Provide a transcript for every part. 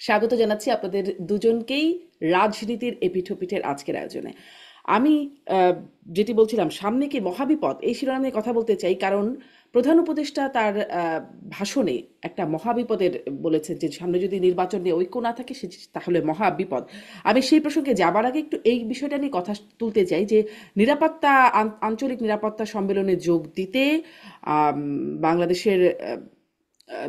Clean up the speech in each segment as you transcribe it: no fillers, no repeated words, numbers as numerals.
স্বাগত জানাচ্ছি আপনাদের দুজনকেই রাজনীতির এপিঠ-ওপিঠের আজকের আয়োজনে। আমি আহ, যেটি বলছিলাম, সামনে কি মহাবিপদ, এই শিরোনাম নিয়ে কথা বলতে চাই, কারণ প্রধান উপদেষ্টা তার ভাষণে একটা মহাবিপদের বলেছেন যে সামনে যদি নির্বাচন নিয়ে ঐক্য না থাকে তাহলে মহাবিপদ। আমি সেই প্রসঙ্গে যাবার আগে একটু এই বিষয়টা নিয়ে কথা তুলতে চাই যে নিরাপত্তা, আঞ্চলিক নিরাপত্তা সম্মেলনে যোগ দিতে আম, বাংলাদেশের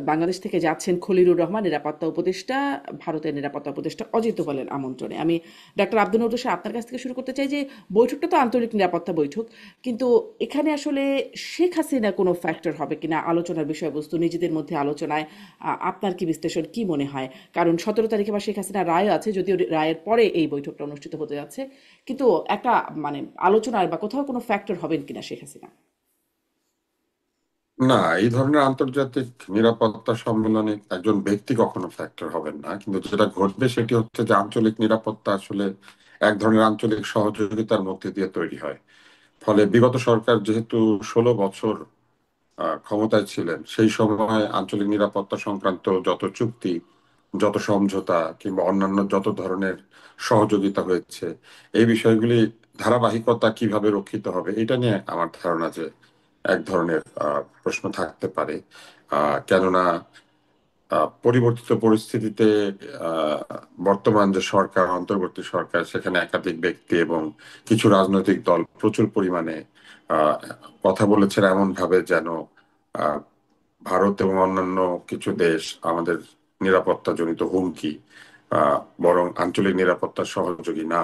বাংলাদেশ থেকে যাচ্ছেন খলিলুর রহমান নিরাপত্তা উপদেষ্টা, ভারতের নিরাপত্তা উপদেষ্টা অজিত দোভালের আমন্ত্রণে। আমি ডাক্তার আব্দুল নজর সাহেব আপনার কাছ থেকে শুরু করতে চাই যে বৈঠকটা তো আন্তরিক নিরাপত্তা বৈঠক, কিন্তু এখানে আসলে শেখ হাসিনা কোনো ফ্যাক্টর হবে কিনা আলোচনার বিষয়বস্তু, নিজেদের মধ্যে আলোচনায় আপনার কি বিশ্লেষণ, কি মনে হয়? কারণ 17 তারিখে বা শেখ হাসিনা রায় আছে, যদিও রায়ের পরে এই বৈঠকটা অনুষ্ঠিত হতে যাচ্ছে, কিন্তু একটা মানে আলোচনার বা কোথাও কোনো ফ্যাক্টর হবেন কিনা শেখ হাসিনা? না, এই ধরনের আন্তর্জাতিক নিরাপত্তা সম্মেলনে একজন ব্যক্তি কখনো ফ্যাক্টর হবেন না, কিন্তু যেটা ঘটবে সেটি হচ্ছে যে আঞ্চলিক নিরাপত্তা আসলে এক ধরনের আঞ্চলিক সহযোগিতার মধ্যে দিয়ে তৈরি হয়। ফলে বিগত সরকার যেহেতু 16 বছর ক্ষমতায় ছিলেন, সেই সময় আঞ্চলিক নিরাপত্তা সংক্রান্ত যত চুক্তি, যত সমঝোতা কিংবা অন্যান্য যত ধরনের সহযোগিতা হয়েছে, এই বিষয়গুলি ধারাবাহিকতা কিভাবে রক্ষিত হবে এটা নিয়ে আমার ধারণা যে এক ধরনের প্রশ্ন থাকতে পারে। কেননা পরিবর্তিত পরিস্থিতিতে আহ, বর্তমান যে সরকার, অন্তর্বর্তী সরকার, সেখানে একাধিক ব্যক্তি এবং কিছু রাজনৈতিক দল প্রচুর পরিমাণে আহ, কথা বলেছেন এমন ভাবে যেন আহ, ভারত এবং অন্যান্য কিছু দেশ আমাদের নিরাপত্তা জনিত হুমকি, বরং আঞ্চলিক নিরাপত্তার সহযোগী না।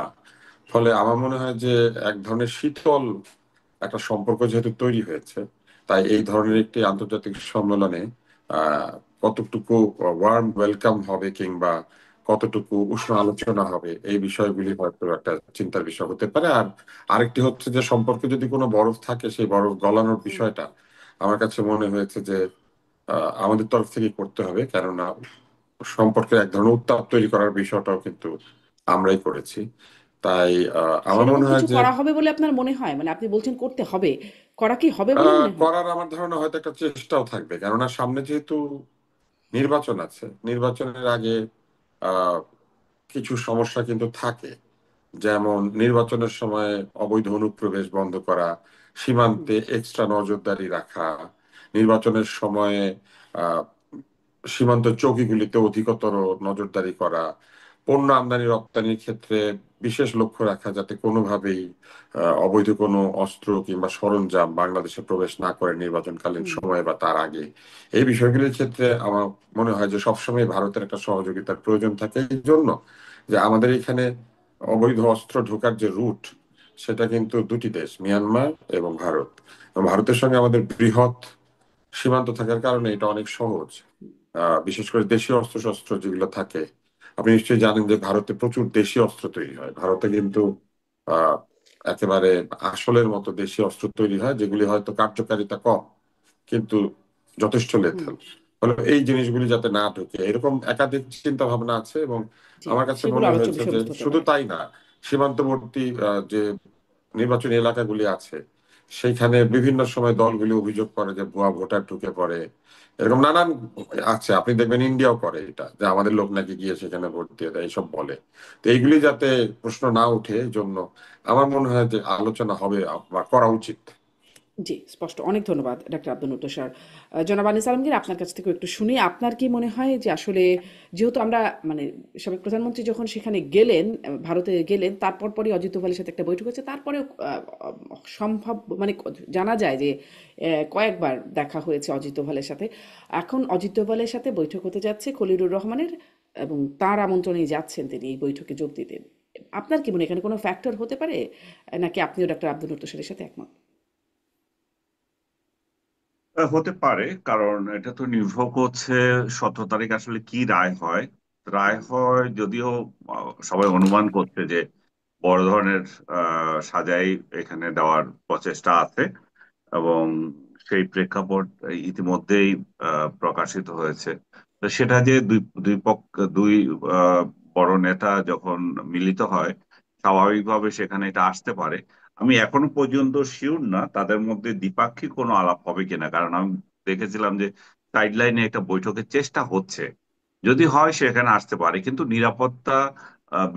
ফলে আমার মনে হয় যে এক ধরনের শীতল একটা সম্পর্ক যেহেতু তৈরি হয়েছে, তাই এই ধরনের একটি আন্তর্জাতিক সম্মেলনে আহ কতটুকু ওয়ার্ম ওয়েলকাম হবে কিংবা কতটুকু উষ্ণ আলোচনা হবে, এই বিষয়গুলি হয়তো একটা চিন্তার বিষয় হতে পারে। আর আরেকটি হচ্ছে যে সম্পর্কে যদি কোনো বরফ থাকে, সেই বরফ গলানোর বিষয়টা আমার কাছে মনে হয়েছে যে আমাদের তরফ থেকে করতে হবে, কেননা সম্পর্কে এক ধরনের উত্তাপ তৈরি করার বিষয়টাও কিন্তু আমরাই করেছি। তাই আমার সেরকম মনে হয় কিছু যে করা হবে বলে আপনার মনে হয়? মানে আপনি বলছেন করতে হবে, করা কি হবে বলে মনে হয়? করার আমার ধারণা হয়তো একটা চেষ্টাও থাকবে, কেননা সামনে যেহেতু নির্বাচন আছে, নির্বাচনের আগে আহ কিছু সমস্যা কিন্তু থাকে। যেমন নির্বাচনের সময় অবৈধ অনুপ্রবেশ বন্ধ করা, সীমান্তে এক্সট্রা নজরদারি রাখা, নির্বাচনের সময়ে আহ সীমান্ত চৌকিগুলিতে অধিকতর নজরদারি করা, পণ্য আমদানি রপ্তানির ক্ষেত্রে বিশেষ লক্ষ্য রাখা যাতে কোনোভাবেই অবৈধ কোনো অস্ত্র কিংবা সরঞ্জাম বাংলাদেশে প্রবেশ না করে নির্বাচনকালীন হুম। সময়ে বা তার আগে। এই বিষয়গুলির ক্ষেত্রে আমার মনে হয় যে সবসময় ভারতের একটা সহযোগিতার প্রয়োজন থাকে, এই জন্য যে আমাদের এখানে অবৈধ অস্ত্র ঢোকার যে রুট, সেটা কিন্তু দুটি দেশ, মিয়ানমার এবং ভারত। এবং ভারতের সঙ্গে আমাদের বৃহৎ সীমান্ত থাকার কারণে এটা অনেক সহজ। বিশেষ করে দেশীয় অস্ত্রশস্ত্র যেগুলো থাকে, আপনি নিশ্চয়ই জানেন যে ভারতে প্রচুর দেশীয় অস্ত্র তৈরি হয়। ভারতে কিন্তু আহ একেবারে আসলের মতো দেশীয় অস্ত্র তৈরি হয়, যেগুলি হয়তো কার্যকারিতা কম কিন্তু যথেষ্ট হুম। লেথাল। ফলে এই জিনিসগুলি যাতে না ঢুকে, এরকম একাধিক চিন্তা ভাবনা আছে। এবং জি, আমার কাছে সেগুলো মনে আলোচ্য হয়েছে যে বিষয়বস্তু হতে শুধু পারে। তাই না, সীমান্তবর্তী যে নির্বাচনী এলাকাগুলি আছে, সেইখানে বিভিন্ন সময় দলগুলি অভিযোগ করে যে ভুয়া ভোটার ঢুকে পড়ে। এরকম নানান আছে, আপনি দেখবেন ইন্ডিয়াও করে এটা, যে আমাদের লোক নাকি গিয়ে সেখানে ভোট দিয়ে দেয়, এইসব বলে। তো এইগুলি যাতে প্রশ্ন না উঠে, এই জন্য আমার মনে হয় যে আলোচনা হবে বা করা উচিত। জি, স্পষ্ট। অনেক ধন্যবাদ ডাক্তার আব্দুল নূর তুষার। জনাব আনিস আলমগীর, আপনার কাছ থেকেও একটু শুনি। আপনার কি মনে হয় যে আসলে যেহেতু আমরা মানে সাবেক প্রধানমন্ত্রী যখন সেখানে গেলেন, ভারতে গেলেন, তারপর পরই অজিত দোভালের সাথে একটা বৈঠক হয়েছে। তারপরেও সম্ভব মানে জানা যায় যে কয়েকবার দেখা হয়েছে অজিত দোভালের সাথে। এখন অজিত দোভালের সাথে বৈঠক হতে যাচ্ছে খলিলুর রহমানের, এবং তার আমন্ত্রণেই যাচ্ছেন তিনি এই বৈঠকে যোগ দিতে। আপনার কি মনে হয় এখানে কোনো ফ্যাক্টর হতে পারে? নাকি আপনিও ডাক্তার আব্দুল নূর তুষারের সাথে একমত? হতে পারে, কারণ এটা তো নির্ভর করছে 17 তারিখ আসলে কি রায় হয়। রায় হয় যদিও সবাই অনুমান করছে যে বড় ধরনের সাজাই এখানে দেওয়ার প্রচেষ্টা আছে, এবং সেই প্রেক্ষাপট ইতিমধ্যেই প্রকাশিত হয়েছে। তো সেটা যে দুই দুই পক্ষ, দুই আহ, বড় নেতা যখন মিলিত হয়, স্বাভাবিকভাবে সেখানে এটা আসতে পারে। আমি এখনো পর্যন্ত শিওর না তাদের মধ্যে দ্বিপাক্ষিক কোনো আলাপ হবে কিনা, কারণ আমি দেখেছিলাম যে সাইড লাইনে একটা বৈঠকের চেষ্টা হচ্ছে। যদি হয় সেখানে আসতে পারে, কিন্তু নিরাপত্তা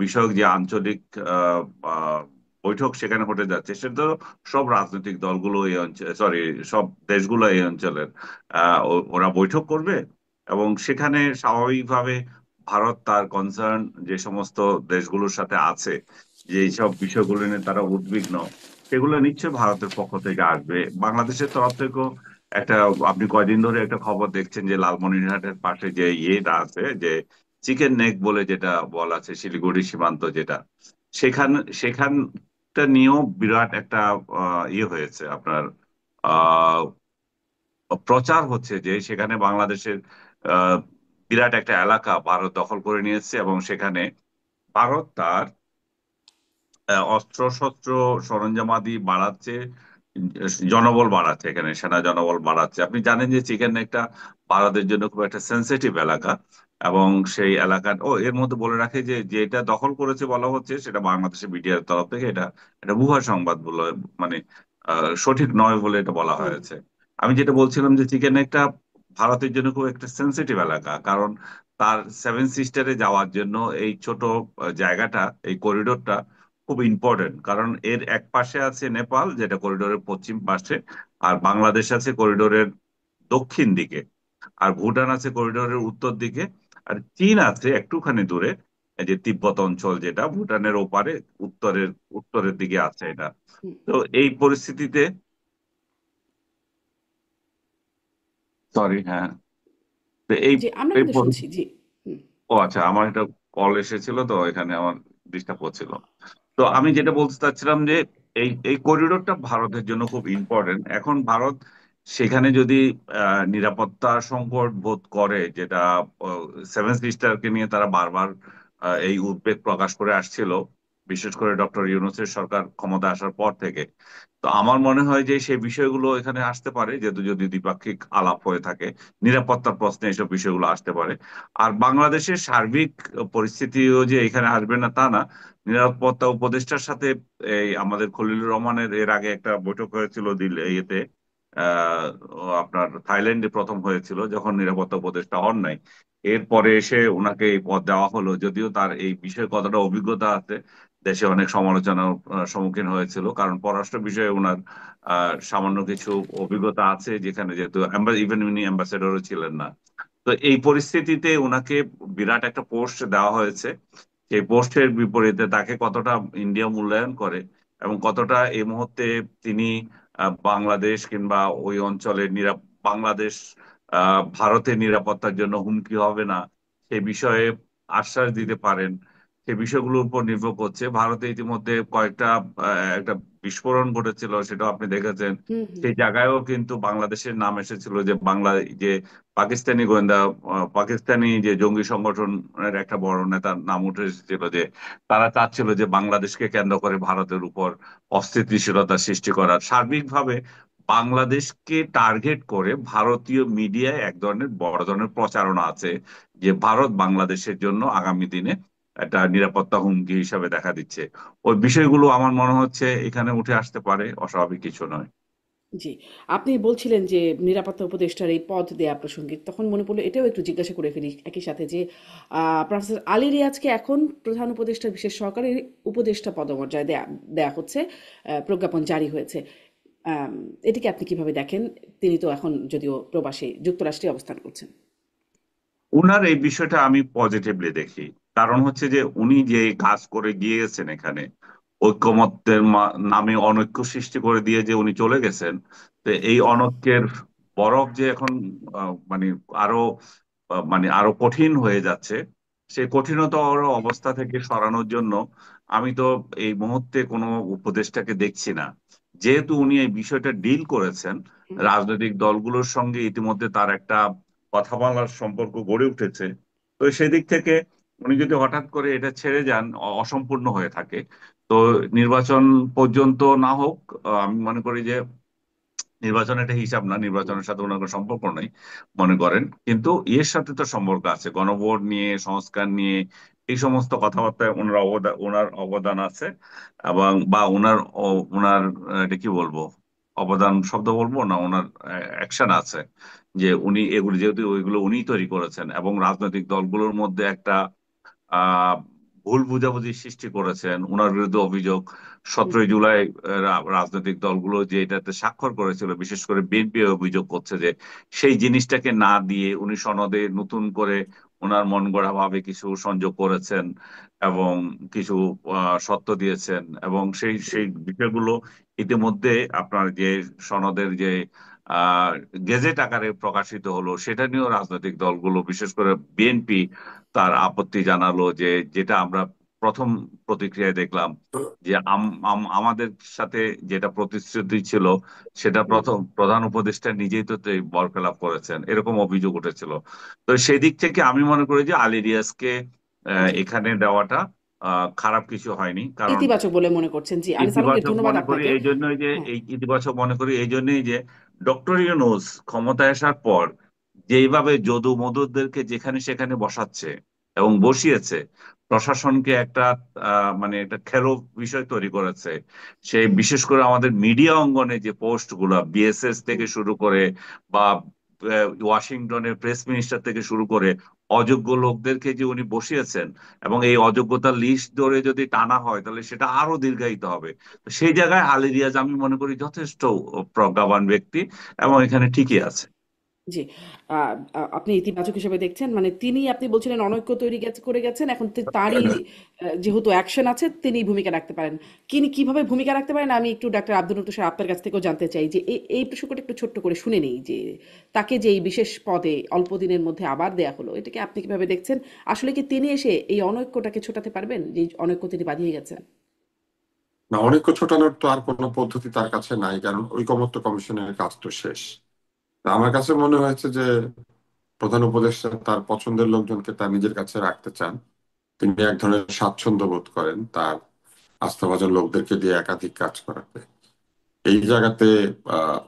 বিষয়ক যে আঞ্চলিক আহ, আহ, বৈঠক সেখানে হতে যাচ্ছে, সেটা তো সব রাজনৈতিক দলগুলো এই অঞ্চল, সরি, সব দেশগুলো এই অঞ্চলের, ওরা বৈঠক করবে। এবং সেখানে স্বাভাবিকভাবে ভারত তার কনসার্ন যে সমস্ত দেশগুলোর সাথে আছে, যে এইসব বিষয়গুলো নিয়ে তারা উদ্বিগ্ন, সেগুলো নিশ্চয়ই ভারতের পক্ষ থেকে আসবে। বাংলাদেশের তরফ থেকেও একটা, আপনি কয়দিন ধরে একটা খবর দেখছেন যে লালমনিরহাটের পাশে যে ইয়েটা আছে, যে চিকেন নেক বলে যেটা বলা আছে, শিলিগুড়ি সীমান্ত যেটা, সেখান সেখানটা নিয়েও বিরাট একটা ইয়ে হয়েছে আপনার, আহ প্রচার হচ্ছে যে সেখানে বাংলাদেশের আহ বিরাট একটা এলাকা ভারত দখল করে নিয়েছে, এবং সেখানে ভারত তার অস্ত্র শস্ত্র সরঞ্জামাদি বাড়াচ্ছে, জনবল বাড়াচ্ছে, এখানে সেনা জনবল বাড়াচ্ছে। আপনি জানেন যে চিকেন একটা ভারতের জন্য খুব একটা সেন্সিটিভ এলাকা, এবং সেই এলাকা, ও এর মধ্যে বলে রাখে যে যেটা দখল করেছে বলা হচ্ছে সেটা বাংলাদেশের মিডিয়ার তরফ থেকে এটা এটা ভুয়া সংবাদ বলে, মানে সঠিক নয় বলে এটা বলা হুম। হয়েছে। আমি যেটা বলছিলাম যে চিকেন একটা ভারতের জন্য খুব একটা সেন্সিটিভ এলাকা, কারণ তার সেভেন সিস্টারে যাওয়ার জন্য এই ছোট জায়গাটা, এই করিডোরটা খুব ইম্পর্টেন্ট। কারণ এর এক পাশে আছে নেপাল, যেটা করিডোরের পশ্চিম পাশে, আর বাংলাদেশ আছে করিডোরের দক্ষিণ দিকে, আর ভুটান আছে করিডোরের উত্তর দিকে, আর চীন আছে একটুখানি দূরে, এই যে তিব্বত অঞ্চল যেটা ভুটানের ওপারে, উত্তরের উত্তরের দিকে আছে এটা। হুম। তো এই পরিস্থিতিতে, সরি, হ্যাঁ, তো এই জি, আমরা এই কিন্তু শুনছি, জি। হুম। ও আচ্ছা, আমার একটা কল এসেছিল তো, এখানে আমার ডিস্টার্ব হচ্ছিল। তো আমি যেটা বলতে চাচ্ছিলাম যে এই এই করিডোরটা ভারতের জন্য খুব ইম্পর্টেন্ট। এখন ভারত সেখানে যদি নিরাপত্তা সংকট বোধ করে, যেটা সেভেন সিস্টারকে নিয়ে তারা বারবার এই উদ্বেগ প্রকাশ করে আসছিল, বিশেষ করে ডক্টর ইউনূসের সরকার ক্ষমতা আসার পর থেকে। তো আমার মনে হয় যে সেই বিষয়গুলো এখানে আসতে পারে, যেহেতু যদি দ্বিপাক্ষিক আলাপ হয়ে থাকে, নিরাপত্তার প্রশ্নে এইসব বিষয়গুলো আসতে পারে। আর বাংলাদেশের সার্বিক পরিস্থিতিও যে এখানে আসবে না তা না। নিরাপত্তা উপদেষ্টার সাথে এই আমাদের খলিলুর রহমানের এর আগে একটা বৈঠক হয়েছিল ইয়েতে, আপনার থাইল্যান্ডে প্রথম হয়েছিল, যখন নিরাপত্তা উপদেষ্টা হন নাই। এরপরে এসে ওনাকে এই পদ দেওয়া হলো, যদিও তার এই বিষয়ে কতটা অভিজ্ঞতা আছে দেশে অনেক সমালোচনার সম্মুখীন হয়েছিল, কারণ পররাষ্ট্র বিষয়ে ওনার সামান্য কিছু অভিজ্ঞতা আছে, যেখানে যেহেতু ইভেন উনি অ্যাম্বাসেডরও ছিলেন না। তো এই পরিস্থিতিতে ওনাকে বিরাট একটা পোস্ট দেওয়া হয়েছে। সেই পোস্টের বিপরীতে তাকে কতটা ইন্ডিয়া মূল্যায়ন করে, এবং কতটা এই মুহূর্তে তিনি বাংলাদেশ কিংবা ওই অঞ্চলের বাংলাদেশ ভারতের নিরাপত্তার জন্য হুমকি হবে না সে বিষয়ে আশ্বাস দিতে পারেন, সে বিষয়গুলোর উপর নির্ভর করছে। ভারতে ইতিমধ্যে কয়েকটা একটা বিস্ফোরণ ঘটেছিল, সেটা আপনি দেখেছেন। হুম। হুম। সেই জায়গায়ও কিন্তু বাংলাদেশের নাম এসেছিল, যে যে পাকিস্তানি গোয়েন্দা, পাকিস্তানি যে জঙ্গি সংগঠনের একটা বড় নেতার নাম উঠে এসেছিল, যে তারা চাচ্ছিল যে বাংলাদেশকে কেন্দ্র করে ভারতের উপর অস্থিতিশীলতা সৃষ্টি করার। সার্বিকভাবে বাংলাদেশকে টার্গেট করে ভারতীয় মিডিয়ায় এক ধরনের বড় ধরনের প্রচারণা আছে, যে ভারত বাংলাদেশের জন্য আগামী দিনে একটা নিরাপত্তা হুমকি হিসাবে দেখা দিচ্ছে। ওই বিষয়গুলো আমার মনে হচ্ছে এখানে উঠে আসতে পারে, অস্বাভাবিক কিছু নয়। জি। আপনি বলছিলেন যে নিরাপত্তা উপদেষ্টার এই পদ দেয়া প্রাসঙ্গিক। তখন মনে পড়ল এটাও একটু জিজ্ঞাসা করে ফেলি একই সাথে যে প্রফেসর আলী রিয়াজকে এখন প্রধান উপদেষ্টার বিশেষ সহকারী উপদেষ্টা পদমর্যায় দেয়া দেয়া হচ্ছে। প্রজ্ঞাপন জারি হয়েছে। আম এটিকে আপনি কিভাবে দেখেন? তিনি তো এখন যদিও প্রবাসী, যুক্তরাষ্ট্রে অবস্থান করছেন। উনার এই বিষয়টা আমি পজিটিভলি দেখি। কারণ হচ্ছে যে উনি যে কাজ করে গিয়েছেন এখানে, ঐকমত্যের নামে অনৈক্য সৃষ্টি করে দিয়ে যে উনি চলে গেছেন, তো এই অনৈক্যের বরফ যে এখন মানে আরো মানে আরো কঠিন হয়ে যাচ্ছে, সেই কঠিনতর অবস্থা থেকে সরানোর জন্য আমি তো এই মুহূর্তে কোনো উপদেষ্টাকে দেখছি না। যেহেতু উনি এই বিষয়টা ডিল করেছেন, হুম। রাজনৈতিক দলগুলোর সঙ্গে ইতিমধ্যে তার একটা কথা বলার সম্পর্ক গড়ে উঠেছে। তো সেদিক থেকে উনি যদি হঠাৎ করে এটা ছেড়ে যান, অসম্পূর্ণ হয়ে থাকে, তো নির্বাচন পর্যন্ত না হোক, আমি মনে করি যে নির্বাচন একটা হিসাব না, হুম। নির্বাচনের সাথে ওনার কোনো সম্পর্ক নেই মনে করেন, কিন্তু এর সাথে তো সম্পর্ক আছে, গণভোট নিয়ে, সংস্কার নিয়ে, এই সমস্ত কথাবার্তায় ওনার অবদান আছে। এবং বা ওনার এটা কি বলবো, অবদান শব্দ বলবো না, ওনার অ্যাকশন আছে, যে উনি এগুলো যেহেতু ওইগুলো উনি তৈরি করেছেন এবং রাজনৈতিক দলগুলোর মধ্যে একটা আহ ভুল বুঝাবুঝি সৃষ্টি করেছেন। ওনার বিরুদ্ধে অভিযোগ হুম 17ই জুলাই রাজনৈতিক দলগুলো যে এটাতে স্বাক্ষর করেছিল, বিশেষ করে বিএনপি অভিযোগ করছে যে সেই জিনিসটাকে না দিয়ে উনি সনদে নতুন করে ওনার মন গড়া ভাবে কিছু সংযোগ করেছেন এবং কিছু সত্য দিয়েছেন, এবং সেই হুম সেই বিষয়গুলো ইতিমধ্যে আপনার যে সনদের যে আহ গেজেট আকারে প্রকাশিত হলো সেটা নিয়েও রাজনৈতিক দলগুলো বিশেষ করে বিএনপি তার আপত্তি জানালো, যে যেটা আমরা প্রথম প্রতিক্রিয়ায় দেখলাম যে আমাদের সাথে যেটা প্রতিশ্রুতি ছিল সেটা হুম প্রথম প্রধান উপদেষ্টা নিজেই তো বরখেলাপ করেছেন, এরকম অভিযোগ উঠেছিল। তো সেই দিক থেকে আমি মনে করি যে আলী রিয়াজকে জি, এখানে দেওয়াটা খারাপ কিছু হয়নি, কারণ ইতিবাচক বলে মনে করছেন। জি, আনিস আলমগীর, ইতিবাচক ধন্যবাদ মনে করি আপনাকে। এই জন্যই যে হ্যাঁ, এই ইতিবাচক মনে করি এই জন্যই যে ডক্টর ইউনূস ক্ষমতায় আসার পর যেইভাবে যদু মধুদেরকে যেখানে সেখানে বসাচ্ছে এবং বসিয়েছে, প্রশাসনকে একটা মানে একটা খেলো বিষয় তৈরি করেছে। সেই বিশেষ করে আমাদের মিডিয়া অঙ্গনে যে পোস্ট গুলা বিএসএস হুম থেকে শুরু করে বা ওয়াশিংটনের প্রেস মিনিস্টার থেকে শুরু করে অযোগ্য লোকদেরকে যে উনি বসিয়েছেন, এবং এই অযোগ্যতার লিস্ট ধরে যদি টানা হয় তাহলে সেটা আরো দীর্ঘায়িত হবে। তো সেই জায়গায় আলী রিয়াজ আমি মনে করি যথেষ্ট প্রজ্ঞাবান ব্যক্তি এবং এখানে ঠিকই আছে। জি, আপনি ইতিবাচক হিসেবে দেখছেন, মানে তিনি, আপনি বলছিলেন অনৈক্য তৈরি করে গেছেন, এখন তারই যেহেতু অ্যাকশন আছে তিনি ভূমিকা রাখতে পারেন। কিভাবে ভূমিকা রাখতে পারেন আমি একটু ডাক্তার আব্দুল নূর তুষার আপনার কাছ থেকেও জানতে চাই, যে এই প্রসঙ্গটা একটু ছোট্ট করে শুনে নেই, যে তাকে যে এই বিশেষ পদে অল্প দিনের মধ্যে আবার দেয়া হলো, এটাকে আপনি কিভাবে দেখছেন? আসলে কি তিনি এসে এই অনৈক্যটাকে ছোটাতে পারবেন, যে অনৈক্য তিনি বাঁধিয়ে গেছেন? না, ঐক্য ছোটানোর তো আর কোনো পদ্ধতি তার কাছে নাই, কারণ ঐকমত্য কমিশনের কাজ তো শেষ। তা আমার কাছে মনে হয়েছে যে প্রধান উপদেষ্টা তার পছন্দের লোকজনকে তার নিজের কাছে রাখতে চান। তিনি এক ধরনের স্বাচ্ছন্দ্য বোধ করেন তার আস্থাভাজন লোকদেরকে দিয়ে একাধিক কাজ করাতে। এই জায়গাতে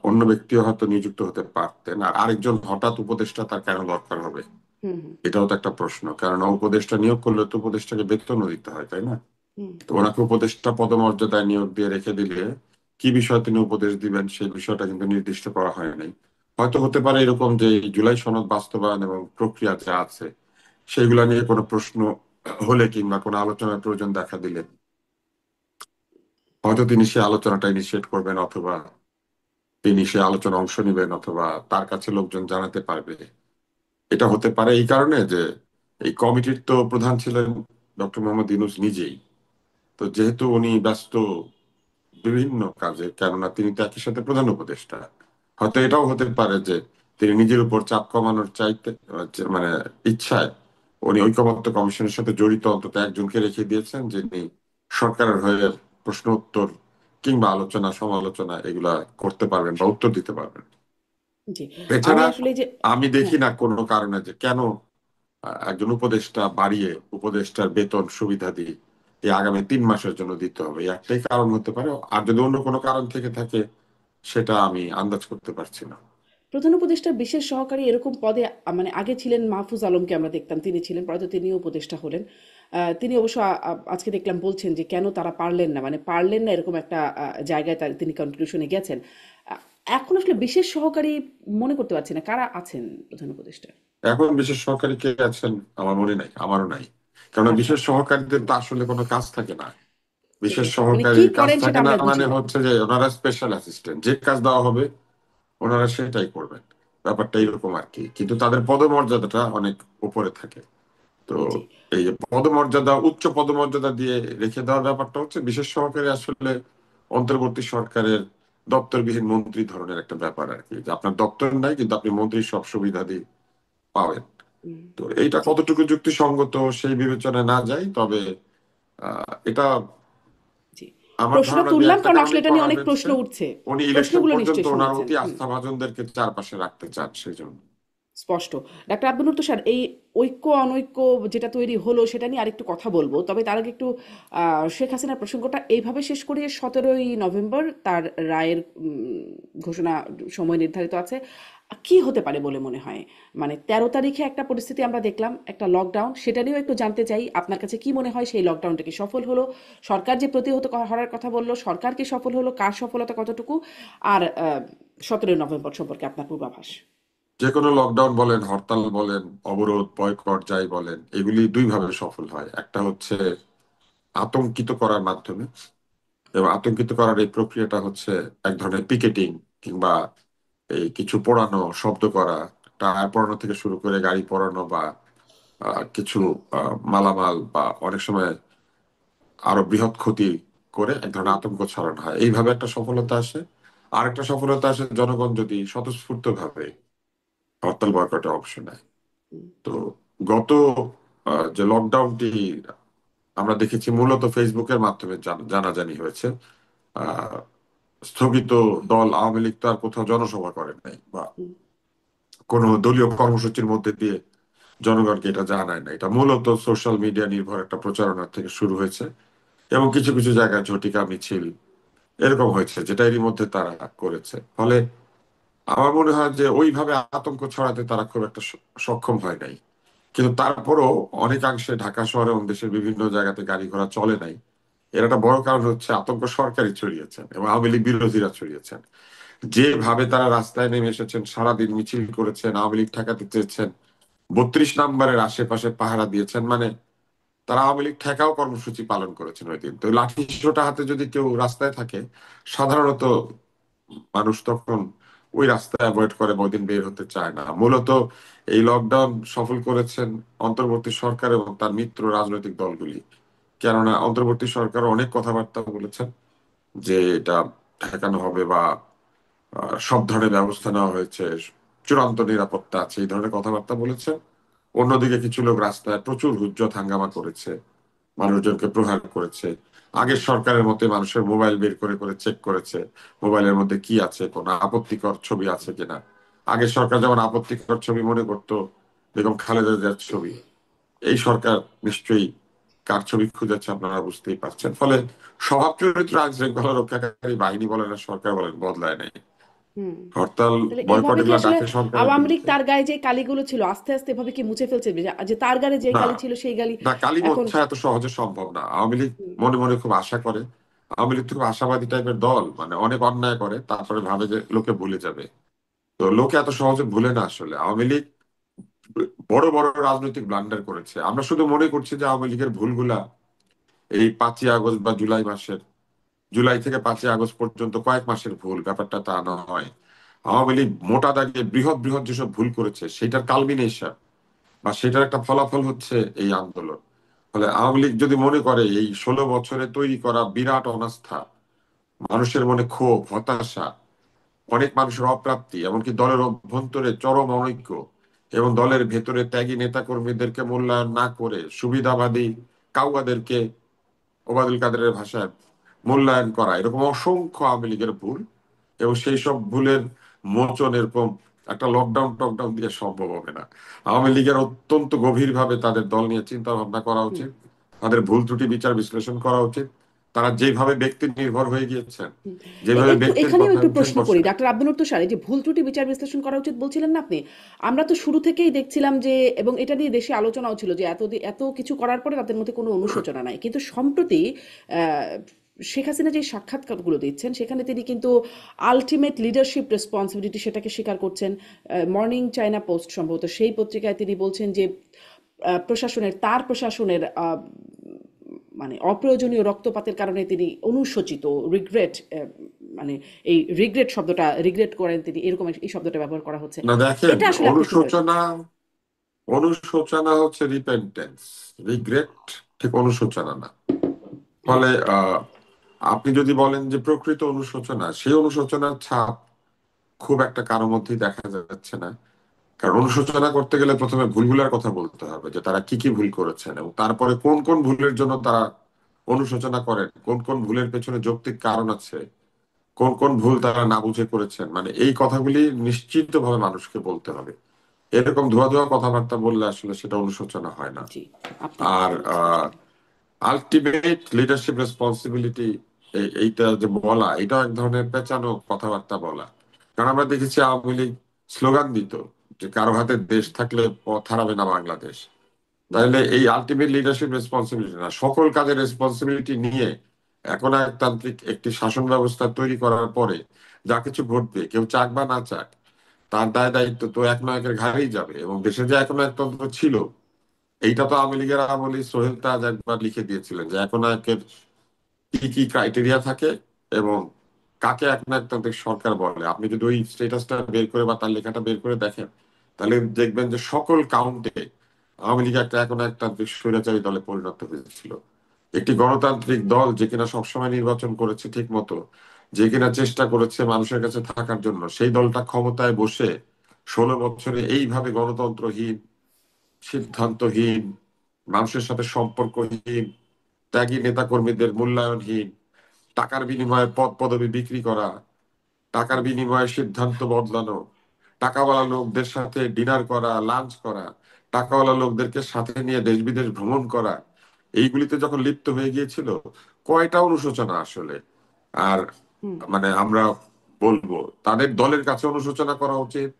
অন্য ব্যক্তিও হয়তো নিযুক্ত হতে পারতেন। আর আরেকজন হঠাৎ উপদেষ্টা তার কেন দরকার হবে, হুম হুম এটাও তো একটা প্রশ্ন। কারণ উপদেষ্টা নিয়োগ করলে তো উপদেষ্টাকে বেতনও দিতে হয়, তাই না? হুম তো ওনাকে উপদেষ্টা পদমর্যাদায় নিয়োগ দিয়ে রেখে দিলে কি বিষয়ে তিনি উপদেশ দিবেন সেই বিষয়টা কিন্তু নির্দিষ্ট করা হয় নাই। হয়তো হতে পারে এরকম যে এই জুলাই সনদ বাস্তবায়ন এবং প্রক্রিয়া যা আছে সেইগুলা নিয়ে কোনো প্রশ্ন হলে কিংবা কোনো আলোচনার প্রয়োজন দেখা দিলে হয়তো তিনি সে আলোচনাটা ইনিশিয়েট করবেন, অথবা তিনি সে আলোচনা অংশ নেবেন, অথবা তার কাছে লোকজন জানাতে পারবে। এটা হতে পারে এই কারণে যে এই কমিটির তো প্রধান ছিলেন ডক্টর মোহাম্মদ ইউনূস নিজেই। তো যেহেতু উনি ব্যস্ত বিভিন্ন কাজে, কেননা তিনি তো একই সাথে প্রধান উপদেষ্টা, হয়তো এটাও হতে পারে যে তিনি নিজের উপর চাপ কমানোর চাইতে মানে ইচ্ছায় উনি ঐকমত্য কমিশনের সাথে জড়িত অন্তত একজনকে রেখে দিয়েছেন, যিনি সরকারের হয়ে প্রশ্ন উত্তর কিংবা আলোচনা সমালোচনা এগুলা করতে পারবেন বা উত্তর দিতে পারবেন। জি, আমি এছাড়া আসলে এই যে, আমি দেখি হ্যাঁ, না কোনো কারণে যে কেন একজন উপদেষ্টা বাড়িয়ে উপদেষ্টার বেতন সুবিধাদি এই আগামী 3 মাসের জন্য দিতে হবে, এই একটাই কারণ হতে পারে। আর যদি অন্য কোনো কারণ থেকে থাকে সেটা আমি আন্দাজ করতে পারছি না। প্রধান উপদেষ্টা বিশেষ সহকারী এরকম পদে মানে আগে ছিলেন মাহফুজ আলমকে আমরা দেখতাম, তিনি ছিলেন, পরে তো তিনিও উপদেষ্টা হলেন। তিনি অবশ্য আজকে দেখলাম বলছেন যে কেন তারা পারলেন না, মানে পারলেন না এরকম একটা জায়গায় তিনি কনক্লুশনে গেছেন। আহ, এখন আসলে বিশেষ সহকারী মনে করতে পারছি না কারা আছেন প্রধান উপদেষ্টা। এখন বিশেষ সহকারী কে আছেন আমার মনে নাই, আমারও নাই। কারণ আচ্ছা, বিশেষ সহকারীদের তো আসলে কোনো কাজ থাকে না। বিশেষ সেটাই, মানে কি সহকারীর কাজ করেন সেটা থাকে না, আমরা বুঝি মানে না। হচ্ছে যে ওনারা স্পেশাল অ্যাসিস্ট্যান্ট, যে কাজ দেওয়া হবে ওনারা সেটাই করবেন। ব্যাপারটা এরকম আর কি, কিন্তু তাদের পদমর্যাদাটা অনেক উপরে থাকে। তো জি, এই যে পদমর্যাদা, উচ্চ পদমর্যাদা দিয়ে রেখে দেওয়ার ব্যাপারটা হচ্ছে বিশেষ সহকারী আসলে অন্তর্বর্তী সরকারের দপ্তরবিহীন মন্ত্রী ধরনের একটা ব্যাপার আর কি, যে আপনার দপ্তর নাই কিন্তু আপনি মন্ত্রীর সব সুবিধাদি পাবেন। উম, তো এইটা জি, কতটুকু যুক্তিসঙ্গত সেই বিবেচনায় না যায়, তবে এটা জি, আমার প্রশ্নটা ধারণা দিয়ে তুললাম একটা কারণ আসলে কারণেই এটা করা নিয়ে অনেক হয়েছে। প্রশ্ন উঠছে। উনি ইলেকশন প্রশ্নগুলো পর্যন্ত নিশ্চয়ই ওনার শুনেছেন। অতি হুম, আস্থাভাজনদেরকে চারপাশে রাখতে চান, সেই জন্য। স্পষ্ট। ডাক্তার আব্দুল নূর তুষার, এই ঐক্য অনৈক্য যেটা তৈরি হলো সেটা নিয়ে আরেকটু কথা বলবো, তবে তার আগে একটু শেখ হাসিনার প্রসঙ্গটা এইভাবে শেষ করি। 17ই নভেম্বর তার রায়ের ঘোষণা, সময় নির্ধারিত আছে। কি হতে পারে বলে মনে হয়? মানে 13 তারিখে একটা পরিস্থিতি আমরা দেখলাম, একটা লকডাউন, সেটা নিয়েও একটু জানতে চাই আপনার কাছে কি মনে হয়, সেই লকডাউনটা কি সফল হলো? সরকার যে প্রতিহত হওয়ার কথা বললো, সরকার কি সফল হলো? কার সফলতা কতটুকু? আর 17ই নভেম্বর সম্পর্কে আপনার পূর্বাভাস। যে কোনো লকডাউন বলেন, হরতাল বলেন, অবরোধ, বয়কট যাই বলেন, এগুলি দুই ভাবে সফল হয়। একটা হচ্ছে আতঙ্কিত করার মাধ্যমে, এবং আতঙ্কিত করার এই প্রক্রিয়াটা হচ্ছে এক ধরনের পিকেটিং, কিংবা এই কিছু পোড়ানো, শব্দ করা, টায়ার পোড়ানো থেকে শুরু করে গাড়ি পোড়ানো, বা কিছু মালামাল, বা অনেক সময় আরো বৃহৎ ক্ষতি করে এক ধরনের হুম, আতঙ্ক ছড়ানো হয়। এইভাবে একটা সফলতা আসে। আর একটা সফলতা আসে জনগণ যদি স্বতঃস্ফূর্ত ভাবে হরতাল বয়কটে অংশ নেয়। হুম, তো গত যে লকডাউনটি আমরা দেখেছি মূলত ফেসবুকের মাধ্যমে জানাজানি হয়েছে। আহ, স্থগিত দল আওয়ামী লীগ তো আর কোথাও জনসভা করে নাই, বা হুম, কোনো দলীয় কর্মসূচির মধ্যে দিয়ে জনগণকে এটা জানায় না। এটা মূলত সোশ্যাল মিডিয়া নির্ভর একটা প্রচারণা থেকে শুরু হয়েছে, এবং কিছু কিছু জায়গায় ঝটিকা মিছিল এরকম হয়েছে, যেটা এরই মধ্যে তারা করেছে। ফলে আমার মনে হয় যে ওইভাবে আতঙ্ক ছড়াতে তারা খুব একটা সক্ষম হয় নাই। কিন্তু তারপরও অনেকাংশে ঢাকা শহরে এবং দেশের বিভিন্ন জায়গাতে গাড়ি ঘোড়া চলে নাই। এর একটা বড় কারণ হচ্ছে আতঙ্ক সরকারই ছড়িয়েছেন এবং আওয়ামী লীগ বিরোধীরা ছড়িয়েছেন। যেভাবে তারা রাস্তায় নেমে এসেছেন, সারাদিন মিছিল করেছেন, আওয়ামী লীগ ঠেকাতে চেয়েছেন, 32 নম্বরের আশেপাশে পাহারা দিয়েছেন, মানে তারা আওয়ামী লীগ ঠেকাও কর্মসূচি পালন করেছেন ওই দিন। তো লাঠি সোটা হাতে যদি কেউ রাস্তায় থাকে, সাধারণত মানুষ তখন ওই রাস্তায় অ্যাভয়েড করে, বা ওই দিন বের হতে চায় না। মূলত এই লকডাউন সফল করেছেন অন্তর্বর্তী সরকার এবং তার মিত্র রাজনৈতিক দলগুলি। কেননা অন্তর্বর্তী সরকার অনেক কথাবার্তা বলেছেন যে এটা ঠেকানো হবে, বা সব ধরনের ব্যবস্থা নেওয়া হয়েছে, চূড়ান্ত নিরাপত্তা আছে, এই ধরনের কথাবার্তা বলেছেন। অন্যদিকে কিছু লোক রাস্তায় প্রচুর হুজ্জত হাঙ্গামা করেছে, মানুষজনকে প্রহার করেছে। আগের সরকারের মতে মানুষের মোবাইল বের করে করে চেক করেছে মোবাইলের মধ্যে কি আছে, কোনো আপত্তিকর ছবি আছে কিনা। আগের সরকার যেমন আপত্তিকর ছবি মনে করতো বেগম খালেদা জিয়ার ছবি, এই সরকার নিশ্চয়ই কার ছবি খুঁজেছে আপনারা বুঝতেই পারছেন। ফলে স্বভাব চরিত্র আইন শৃঙ্খলা রক্ষাকারী বাহিনী বলেন আর সরকার বলেন বদলায় নাই। হুম। হরতাল, তাহলে বয়কট এভাবে কি এগুলা আসলে ডাকে সরকারের আওয়ামী লীগ বিরুদ্ধে। তার গায়ে যে কালিগুলো ছিল আস্তে আস্তে এভাবে কি মুছে ফেলছে, যে যে তার গায়ে যে না, কালি ছিল সেই গালি না, কালী এখন? মোছা এত সহজে সম্ভব না। আওয়ামী লীগ হুম, মনে মনে খুব আশা করে। আওয়ামী লীগ তো খুব আশাবাদী টাইপের দল, মানে অনেক অন্যায় করে তারপরে ভাবে যে লোকে ভুলে যাবে। তো লোকে এত সহজে ভুলে না। আসলে আওয়ামী লীগ বড় বড় রাজনৈতিক ব্লান্ডার করেছে। আমরা শুধু মনে করছি যে আওয়ামী লীগের ভুলগুলা এই 5ই আগস্ট বা জুলাই মাসের, জুলাই থেকে 5ই আগস্ট পর্যন্ত কয়েক মাসের ভুল, ব্যাপারটা তা নয়। আওয়ামী লীগ মোটা দাগে বৃহৎ বৃহৎ যেসব ভুল করেছে সেটার কালমিনেশন, বা সেটার একটা ফলাফল হচ্ছে এই আন্দোলন। ফলে আওয়ামী লীগ যদি মনে করে এই 16 বছরে তৈরি করা বিরাট অনাস্থা, মানুষের মনে ক্ষোভ, হতাশা, অনেক মানুষের অপ্রাপ্তি, এমনকি দলের অভ্যন্তরে চরম অনৈক্য, এবং দলের ভেতরে ত্যাগী নেতাকর্মীদেরকে মূল্যায়ন না করে সুবিধাবাদী কাউয়াদেরকে, ওবায়দুল কাদেরের ভাষায়, মূল্যায়ন করা, এরকম অসংখ্য আওয়ামী লীগের ভুল। এবং সেই সব ভুলের মোচন এরকম একটা লকডাউন টকডাউন দিয়ে সম্ভব হবে না। আওয়ামী লীগের অত্যন্ত গভীরভাবে তাদের দল নিয়ে চিন্তা ভাবনা করা হুম, উচিত, তাদের ভুল ত্রুটি বিচার বিশ্লেষণ করা উচিত। তারা যেভাবে ব্যক্তি নির্ভর হয়ে গিয়েছেন, হুম। যেভাবে একটু ব্যক্তির এখানেও কথায় একটু উঠেন প্রশ্ন করি বসেন। ডাক্তার আব্দুল তুষার, এই যে ভুল ত্রুটি বিচার বিশ্লেষণ করা উচিত বলছিলেন না আপনি, আমরা তো শুরু থেকেই দেখছিলাম যে, এবং এটা নিয়ে দেশে আলোচনাও ছিল যে এত কিছু করার পরে তাদের মধ্যে কোনো অনুশোচনা নাই, কিন্তু সম্প্রতি আহ, শেখ হাসিনা যে সাক্ষাৎকারগুলো দিচ্ছেন সেখানে তিনি কিন্তু আলটিমেট লিডারশিপ রেসপন্সিবিলিটি সেটাকে স্বীকার করছেন। মর্নিং চায়না পোস্ট সম্ভবত সেই পত্রিকায় তিনি বলছেন যে তার প্রশাসনের মানে অপ্রয়োজনীয় রক্তপাতের কারণে তিনি অনুশোচিত, রিগ্রেট, মানে এই রিগ্রেট শব্দটা, রিগ্রেট করেন তিনি, এরকম এই শব্দটা ব্যবহার করা হচ্ছে। না, দেখেন, এটা আসলে আপনি কিভাবে অনুশোচনা, দেখছেন? অনুশোচনা হচ্ছে রিপেন্টেন্স, রিগ্রেট ঠিক অনুশোচনা না। হ্যাঁ। ফলে আপনি যদি বলেন যে প্রকৃত অনুশোচনা, সেই অনুশোচনার ছাপ খুব একটা কারোর মধ্যেই দেখা যাচ্ছে না। কারণ অনুশোচনা করতে গেলে প্রথমে ভুলগুলার কথা বলতে হবে, যে তারা কি কি ভুল করেছেন, এবং তারপরে কোন কোন ভুলের জন্য তারা অনুশোচনা করেন, কোন কোন ভুলের পেছনে যৌক্তিক কারণ আছে, কোন কোন ভুল তারা না বুঝে করেছেন। মানে এই কথাগুলি নিশ্চিতভাবে মানুষকে বলতে হবে। এরকম ধোয়া ধোয়া কথাবার্তা বললে আসলে সেটা অনুশোচনা হয় না। জি, আপনার আর স্পষ্ট। আলটিমেট লিডারশিপ রেসপন্সিবিলিটি, এইটা যে বলা, এটাও এক ধরনের পেঁচানো কথাবার্তা বলা। কারণ আমরা দেখেছি আওয়ামী লীগ স্লোগান দিত যে কারো হাতে দেশ থাকলে পথ হারাবে না বাংলাদেশ। তাহলে এই আলটিমেট লিডারশিপ রেসপন্সিবিলিটি না, সকল কাজের রেসপন্সিবিলিটি নিয়ে এখন একতান্ত্রিক একটি শাসন ব্যবস্থা তৈরি করার পরে যা কিছু ঘটবে, কেউ চাক বা না চাক, তার দায় দায়িত্ব তো একনায়কের ঘাড়েই যাবে। এবং দেশে যে একনায়কতন্ত্র ছিল, এইটা তো আওয়ামী লীগের আমলে সোহেল তাজ একবার লিখে দিয়েছিলেন যে একনায়কের কি কি ক্রাইটেরিয়া থাকে এবং কাকে একনায়কতান্ত্রিক সরকার বলে। আপনি যদি ওই স্টেটাসটা বের করে বা তার লেখাটা বের করে দেখেন, তাহলে দেখবেন যে সকল কাউন্টে আওয়ামী লীগ একটা একনায়কতান্ত্রিক স্বৈরাচারী দলে পরিণত হয়েছিল। একটি গণতান্ত্রিক দল যে কিনা সবসময় নির্বাচন করেছে ঠিক মতো, যে কিনা চেষ্টা করেছে মানুষের কাছে থাকার জন্য, সেই দলটা ক্ষমতায় বসে 16 বছরে এইভাবে গণতন্ত্রহীন, সিদ্ধান্তহীন, মানুষের সাথে সম্পর্কহীন, ত্যাগী নেতাকর্মীদের মূল্যায়নহীন, টাকার বিনিময়ে পদ পদবি বিক্রি করা, টাকার বিনিময়ে সিদ্ধান্ত বদলানো, টাকাওয়ালা লোকদের সাথে ডিনার করা, লাঞ্চ করা, টাকাওয়ালা লোকদেরকে সাথে নিয়ে দেশ বিদেশ ভ্রমণ করা, এইগুলিতে যখন লিপ্ত হয়ে গিয়েছিল, কয়টা অনুশোচনা আসলে। আর হুম। মানে আমরা বলবো তাদের দলের কাছে অনুশোচনা করা উচিত,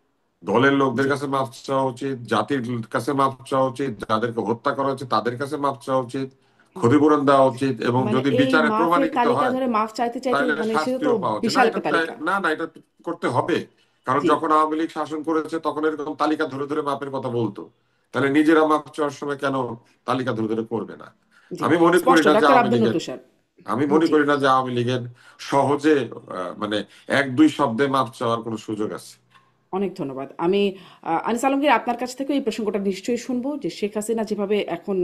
দলের লোকদের জি। কাছে মাপ চাওয়া উচিত, জাতির কাছে মাপ চাওয়া উচিত, যাদেরকে হত্যা করা হচ্ছে তাদের কাছে মাপ চাওয়া উচিত, হুম। ক্ষতিপূরণ দেওয়া উচিত, এবং মানে যদি এই বিচারে মাফের প্রমাণিত তালিকা হয় ধরে মাফ চাইতে চাইতে তাহলে মানে সেটা তো শাস্তিও পাওয়া উচিত। না বিশাল এটা একটা তালিকা। না না এটা করতে হবে। কারণ জি। যখন আওয়ামী লীগ শাসন করেছে তখন এরকম তালিকা ধরে ধরে মাপের কথা বলতো, তাহলে নিজেরা মাপ চাওয়ার সময় কেন তালিকা ধরে ধরে করবে না? জি। আমি মনে করি স্পষ্ট, না যে ডক্টর আওয়ামী আব্দুল লীগের নট্টু স্যার। আমি মনে জি। করি না যে আওয়ামী লীগের সহজে মানে এক দুই শব্দে মাপ চাওয়ার কোনো সুযোগ আছে। অনেক ধন্যবাদ। আমি আনিস আলমগীর, আপনার কাছ থেকে এই প্রসঙ্গটা নিশ্চয়ই শুনবো যে শেখ হাসিনা যেভাবে এখন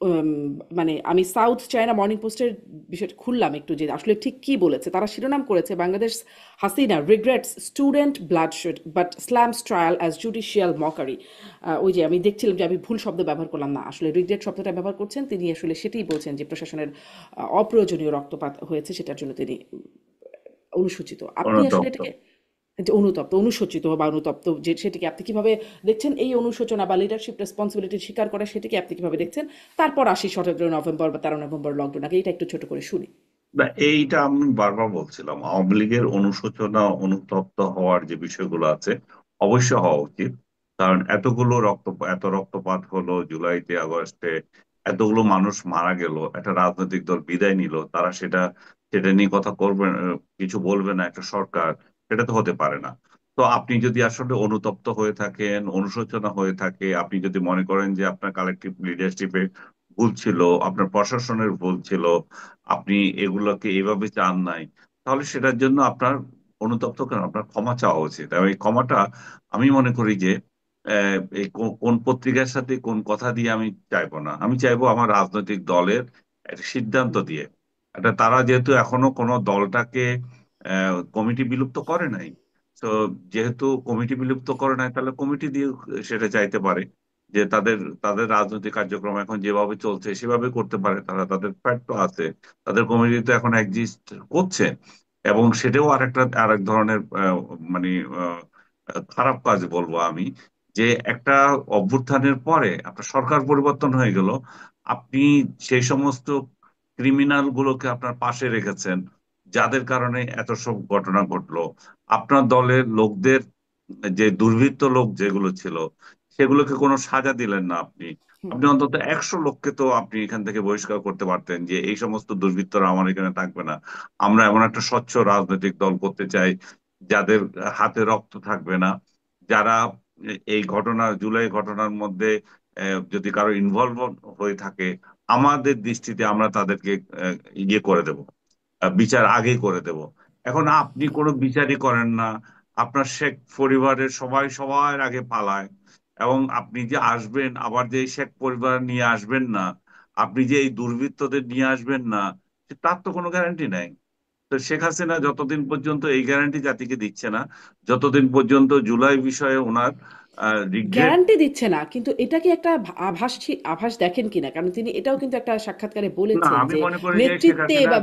উম, মানে আমি সাউথ চায়না মর্নিং পোস্টের বিষয়টা খুললাম একটু, যে আসলে ঠিক কি বলেছে। তারা শিরোনাম করেছে, Bangladesh Hasina regrets student bloodshed but slams trial as judicial mockery. ওই যে আমি দেখছিলাম যে আমি ভুল শব্দ ব্যবহার করলাম না, আসলে রিগ্রেট শব্দটা ব্যবহার করছেন তিনি, আসলে সেটাই বলছেন যে প্রশাসনের অপ্রয়োজনীয় রক্তপাত হয়েছে, সেটার জন্য তিনি অনুসূচিত। আপনি আসলে অনুতপ্ত। এটাকে যে অনুতপ্ত, অনুশোচিত বা অনুতপ্ত, যে সেটিকে আপনি কিভাবে দেখছেন? এই অনুশোচনা বা লিডারশিপ রেসপন্সিবিলিটি স্বীকার করে সেটিকে আপনি কিভাবে দেখছেন? তারপর আসি 17 নভেম্বর বা 13 নভেম্বর লকডাউন, আগে এটা একটু ছোট করে শুনি। না, এইটা আমি বারবার বলছিলাম, আওয়ামী লীগের অনুশোচনা অনুতপ্ত হওয়ার যে বিষয়গুলো আছে অবশ্য হওয়া উচিত। কারণ এত রক্তপাত হলো জুলাইতে, আগস্টে, এতগুলো মানুষ মারা গেল, একটা রাজনৈতিক দল বিদায় নিল, তারা সেটা নিয়ে কথা করবে, কিছু বলবে না একটা সরকার, সেটা তো হতে পারে না। তো আপনি যদি আসলে অনুতপ্ত হয়ে থাকেন, অনুশোচনা হয়ে থাকে, আপনি যদি মনে করেন যে আপনার কালেকটিভ লিডারশিপে ভুল ছিল, আপনার প্রশাসনের ভুল ছিল, আপনি এগুলোকে এভাবে চান নাই, তাহলে সেটার জন্য আপনার অনুতপ্ত কেন, আপনার ক্ষমা চাওয়া উচিত। এবং এই ক্ষমাটা আমি মনে করি যে এই কোন পত্রিকার সাথে কোন কথা দিয়ে আমি চাইবো না, আমি চাইবো আমার রাজনৈতিক দলের একটা সিদ্ধান্ত দিয়ে। এটা তারা যেহেতু এখনো কোনো দলটাকে কমিটি বিলুপ্ত করে নাই, তো যেহেতু কমিটি বিলুপ্ত করে নাই, তাহলে কমিটি দিয়ে সেটা চাইতে পারে যে তাদের তাদের রাজনৈতিক কার্যক্রম এখন যেভাবে চলছে সেভাবে করতে পারে। তারা, তাদের ফ্যাক্ট তো আছে, তাদের কমিটি তো এখন এক্সিস্ট করছে। এবং সেটাও আরেক ধরনের মানে আহ, খারাপ কাজ বলবো আমি, যে একটা অভ্যুত্থানের পরে আপনার সরকার পরিবর্তন হয়ে গেল, আপনি সেই সমস্ত ক্রিমিনাল গুলোকে আপনার পাশে রেখেছেন যাদের কারণে এত সব ঘটনা ঘটলো। আপনার দলের লোকদের, যে দুর্বৃত্ত লোক যেগুলো ছিল, সেগুলোকে কোনো সাজা দিলেন না আপনি। হুম। আপনি অন্তত 100 লোককে তো আপনি এখান থেকে বহিষ্কার করতে পারতেন যে এই সমস্ত দুর্বৃত্তরা আমার এখানে থাকবে না। আমরা এমন একটা স্বচ্ছ রাজনৈতিক দল করতে চাই যাদের হাতে রক্ত থাকবে না, যারা এই জুলাই ঘটনার মধ্যে যদি কারো ইনভলভ হয়ে থাকে, আমাদের দৃষ্টিতে আমরা তাদেরকে ইয়ে করে দেব, বিচার আগে করে দেব। এখন আপনি কোনো বিচারই করেন না, আপনার শেখ পরিবারের সবাই সবার আগে পালায়, এবং আপনি যে আসবেন আবার যে এই শেখ পরিবার নিয়ে আসবেন না, আপনি যে এই দুর্বৃত্তদের নিয়ে আসবেন না, তার তো কোনো গ্যারান্টি নাই। তো শেখ হাসিনা যতদিন পর্যন্ত এই গ্যারান্টি জাতিকে দিচ্ছে না, যতদিন পর্যন্ত জুলাই বিষয়ে ওনার রিগ্রেট। গ্যারান্টি দিচ্ছে না, কিন্তু এটা কি একটা আভাস, আভাস দেখেন কিনা? কারণ তিনি এটাও কিন্তু একটা সাক্ষাৎকারে না, বলেছেন আমি যে মনে করি যে শেখ নেতৃত্বে হাসিনা, বা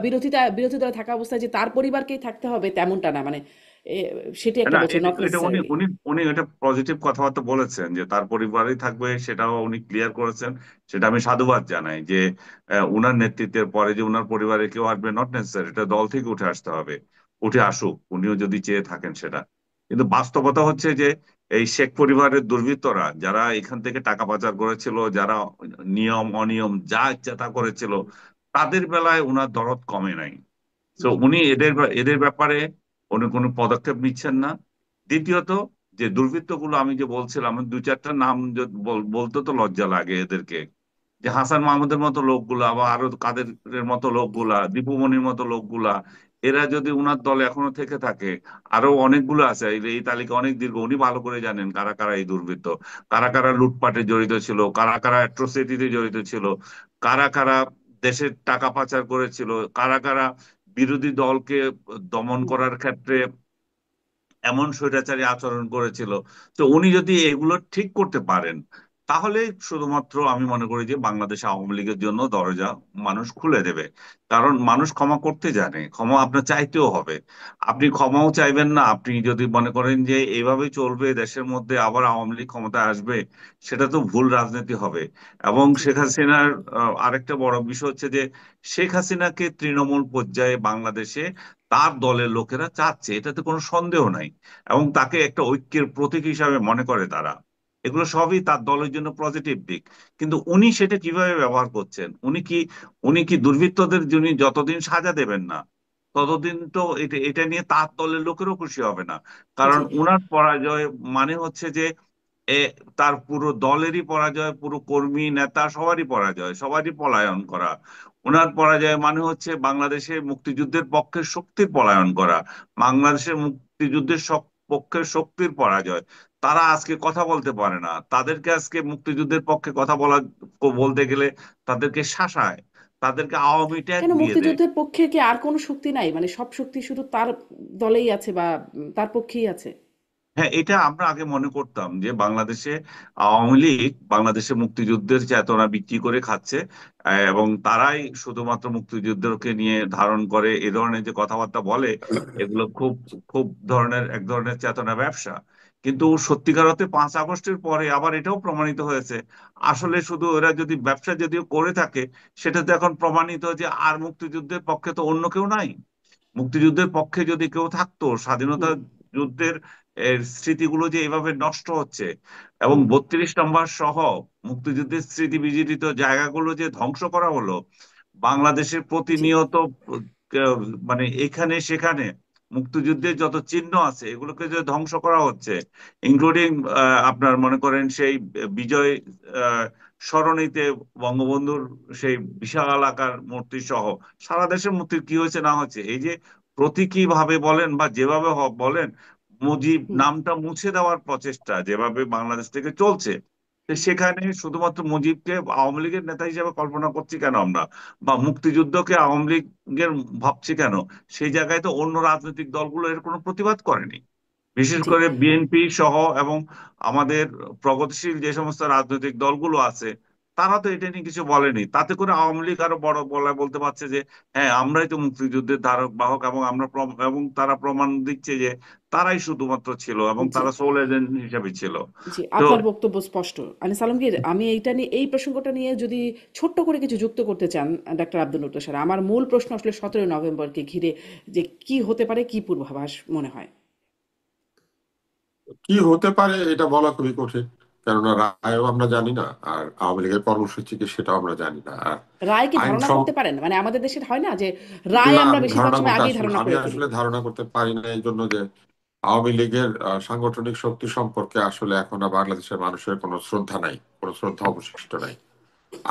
বিরোধী দলে থাকা অবস্থায় যে তার পরিবারকেই থাকতে হবে তেমনটা না, মানে এ, সেটি একটা না, বলছেন, এটা নট এটা উনি নেসেসারিলি। উনি উনি এটা পজিটিভ কথাবার্তা বলেছেন যে তার পরিবারই থাকবে, সেটাও উনি ক্লিয়ার করেছেন। সেটা আমি সাধুবাদ জানাই যে উনার নেতৃত্বের পরে যে উনার পরিবারে কেউ আসবে নট নেসেসারি, এটা দল থেকে উঠে আসতে হবে। উঠে আসুক, উনিও যদি চেয়ে থাকেন সেটা। কিন্তু বাস্তবতা হচ্ছে যে এই শেখ পরিবারের দুর্বৃত্তরা যারা এখান থেকে টাকা পাচার করেছিল, যারা নিয়ম অনিয়ম যা ইচ্ছা তা করেছিল, তাদের বেলায় উনার দরদ কমে নাই। তো জি। উনি এদের ব্যাপারে উনি কোনো পদক্ষেপ নিচ্ছেন না। দ্বিতীয়ত, যে দুর্বৃত্তগুলো আমি যে বলছিলাম, দু চারটা নাম বলতে তো লজ্জা লাগে এদেরকে, যে হাসান মাহমুদের মতো লোকগুলা বা আরো কাদেরের মতো লোকগুলা, দীপু মনির মতো লোকগুলা, এরা যদি উনার দলে এখনো থেকে থাকে, আরো অনেকগুলো আছে, এই তালিকা অনেক দীর্ঘ, উনি ভালো করে জানেন কারা কারা এই দুর্বৃত্ত, কারা কারা লুটপাটে জড়িত ছিল, কারা কারা অ্যাট্রোসিটিতে জড়িত ছিল, কারা কারা দেশের টাকা পাচার করেছিল, কারা কারা বিরোধী দলকে দমন হুম, করার ক্ষেত্রে এমন স্বৈরাচারী আচরণ করেছিল। তো উনি যদি এগুলো ঠিক করতে পারেন, তাহলে শুধুমাত্র আমি মনে করি যে বাংলাদেশ আওয়ামী লীগের জন্য দরজা মানুষ খুলে দেবে। কারণ মানুষ ক্ষমা করতে জানে, ক্ষমা আপনার চাইতেও হবে। আপনি ক্ষমাও চাইবেন না, আপনি যদি মনে করেন যে এইভাবে চলবে, দেশের মধ্যে আবার আওয়ামী লীগ ক্ষমতায় আসবে, সেটা তো ভুল রাজনীতি হবে। এবং জি, শেখ হাসিনার আরেকটা বড় বিষয় হচ্ছে যে শেখ হাসিনাকে তৃণমূল পর্যায়ে বাংলাদেশে তার দলের লোকেরা চাচ্ছে, এটাতে কোনো সন্দেহ নাই। এবং তাকে একটা ঐক্যের প্রতীক হিসাবে মনে করে তারা। এগুলো সবই তার দলের জন্য পজিটিভ দিক। কিন্তু উনি সেটা কিভাবে ব্যবহার করছেন, উনি কি দুর্বৃত্তদের যিনি যতদিন সাজা দেবেন না, ততদিন তো এটা এটা নিয়ে তার দলের লোকেরও খুশি হবে না। কারণ জি, উনার পরাজয় মানে হচ্ছে যে এ তার পুরো দলেরই পরাজয়, পুরো কর্মী নেতা সবারই পরাজয়, সবারই পলায়ন করা। ওনার পরাজয় মানে হচ্ছে বাংলাদেশের মুক্তিযুদ্ধের পক্ষের শক্তির পলায়ন করা, বাংলাদেশের মুক্তিযুদ্ধের পক্ষের শক্তির পরাজয়। তারা আজকে কথা বলতে পারে না, তাদেরকে আজকে মুক্তিযুদ্ধের পক্ষে কথা বলতে গেলে তাদেরকে শাসায়, তাদেরকে আওয়ামী ট্যাগ কেন দিয়ে দেয়। মুক্তিযুদ্ধের পক্ষে কি আর কোনো শক্তি নাই, মানে সব শক্তি শুধু তার দলেই আছে বা তার পক্ষেই আছে? হ্যাঁ, এটা আমরা আগে মনে করতাম যে বাংলাদেশে আওয়ামী লীগ বাংলাদেশে মুক্তিযুদ্ধের চেতনা বিক্রি করে খাচ্ছে, এবং তারাই শুধুমাত্র মুক্তিযুদ্ধকে নিয়ে ধারণ করে এ ধরনের যে কথাবার্তা বলে, এগুলো খুব খুব এক ধরনের চেতনা ব্যবসা। কিন্তু সত্যিকার অর্থে 5 আগস্টের পরে আবার এটাও প্রমাণিত হয়েছে, আসলে শুধু এরা যদি ব্যবসা যদিও করে থাকে, সেটা তো এখন প্রমাণিত যে আর মুক্তিযুদ্ধের পক্ষে তো অন্য কেউ নাই। মুক্তিযুদ্ধের পক্ষে যদি কেউ থাকতো, স্বাধীনতা হুম, যুদ্ধের স্মৃতিগুলো যে এভাবে নষ্ট হচ্ছে, এবং হুম, 32 নম্বর সহ মুক্তিযুদ্ধের স্মৃতি বিজড়িত জায়গাগুলো যে ধ্বংস করা হলো, বাংলাদেশের জি, প্রতিনিয়ত মানে এখানে সেখানে মুক্তিযুদ্ধের যত চিহ্ন আছে এগুলোকে যে ধ্বংস করা হচ্ছে, ইনক্লুডিং আপনার মনে করেন সেই বিজয় আহ, সরণিতে বঙ্গবন্ধুর সেই বিশাল আকার মূর্তি সহ সারা দেশের মূর্তির কি হয়েছে না হয়েছে, এই যে প্রতীকী ভাবে বলেন বা যেভাবে বলেন, মুজিব হুম, নামটা মুছে দেওয়ার প্রচেষ্টা যেভাবে বাংলাদেশ থেকে চলছে, তো সেখানে শুধুমাত্র মুজিবকে আওয়ামী লীগের নেতা হিসেবে কল্পনা করছি কেন আমরা, বা মুক্তিযুদ্ধকে আওয়ামী লীগের ভাবছি কেন? সেই জায়গায় তো অন্য রাজনৈতিক দলগুলো এর কোনো প্রতিবাদ করেনি, বিশেষ জি, করে বিএনপি সহ, এবং আমাদের প্রগতিশীল যে সমস্ত রাজনৈতিক দলগুলো আছে, তারা তো এটা নিয়ে কিছু বলেনি। তাতে করে আওয়ামী লীগ আরো বড় গলায় বলতে পারছে যে হ্যাঁ, আমরাই তো মুক্তিযুদ্ধের ধারক বাহক, এবং এবং তারা প্রমাণ দিচ্ছে যে তারাই শুধুমাত্র ছিল এবং জি, তারা সোল এজেন্ট হিসেবে ছিল। জি, তো আপনার বক্তব্য স্পষ্ট। আনিস আলমগীর, আমি এইটা নিয়ে, এই প্রসঙ্গটা নিয়ে যদি ছোট্ট করে কিছু যুক্ত করতে চান, ডাক্তার আব্দুল লতিফ স্যার, আমার মূল প্রশ্ন আসলে 17 নভেম্বরকে ঘিরে, যে কি হতে পারে, কি পূর্বাভাস মনে হয়? কি হতে পারে এটা বলা খুবই কঠিন, কেননা রায়ও আমরা জানি না, আর আওয়ামী লীগের কর্মসূচি কি সেটাও আমরা জানি না। আর রায় কি আইন ধারণা সং করতে পারেন? মানে আমাদের দেশের হয় না যে রায় না, আমরা আমি বেশিরভাগ ধারণা সময় করতে আগেই আসলে ধারণা আমি করে ফেলি। আসলে ধারণা করতে পারি না এই জন্য যে আওয়ামী লীগের সাংগঠনিক শক্তি সম্পর্কে আসলে এখন আর বাংলাদেশের মানুষের কোনো শ্রদ্ধা নাই, কোনো শ্রদ্ধা অবশিষ্ট নাই।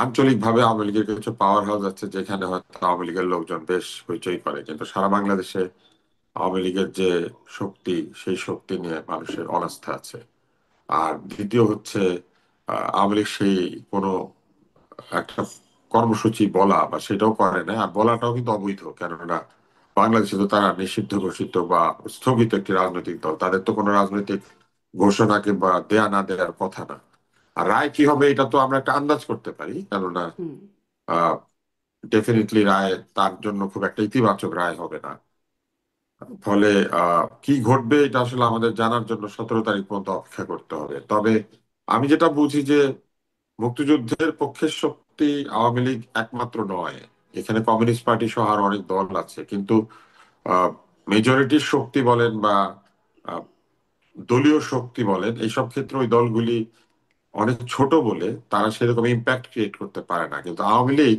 আঞ্চলিক ভাবে আওয়ামী লীগের কিছু পাওয়ার হাউস আছে যেখানে হয়তো আওয়ামী লীগের লোকজন বেশ হইচই করে, কিন্তু সারা বাংলাদেশে আওয়ামী লীগের যে শক্তি, সেই শক্তি নিয়ে মানুষের অনাস্থা আছে। আর দ্বিতীয় হচ্ছে আওয়ামী লীগ সেই কোনো একটা কর্মসূচি বলা বা সেটাও করে না, আর বলাটাও কিন্তু অবৈধ, কেননা বাংলাদেশে তো তারা নিষিদ্ধ ঘোষিত বা স্থগিত একটি রাজনৈতিক দল, তাদের তো কোনো রাজনৈতিক ঘোষণা কিংবা দেয়া না দেওয়ার কথা না। আর রায় কি হবে এটা তো আমরা একটা আন্দাজ করতে পারি, কেননা হুম, আহ ডেফিনেটলি রায় তার জন্য খুব একটা ইতিবাচক রায় হবে না। ফলে কি ঘটবে এটা আসলে আমাদের জানার জন্য 17 তারিখ পর্যন্ত অপেক্ষা করতে হবে। তবে আমি যেটা বুঝি যে মুক্তিযুদ্ধের পক্ষের শক্তি আওয়ামী লীগ একমাত্র নয়, এখানে কমিউনিস্ট পার্টি সহ আরো অনেক দল আছে, কিন্তু মেজরিটির শক্তি বলেন বা আহ, দলীয় শক্তি বলেন, এইসব ক্ষেত্রে ওই দলগুলি অনেক ছোট বলে তারা সেরকম ইম্প্যাক্ট ক্রিয়েট করতে পারে না। কিন্তু আওয়ামী লীগ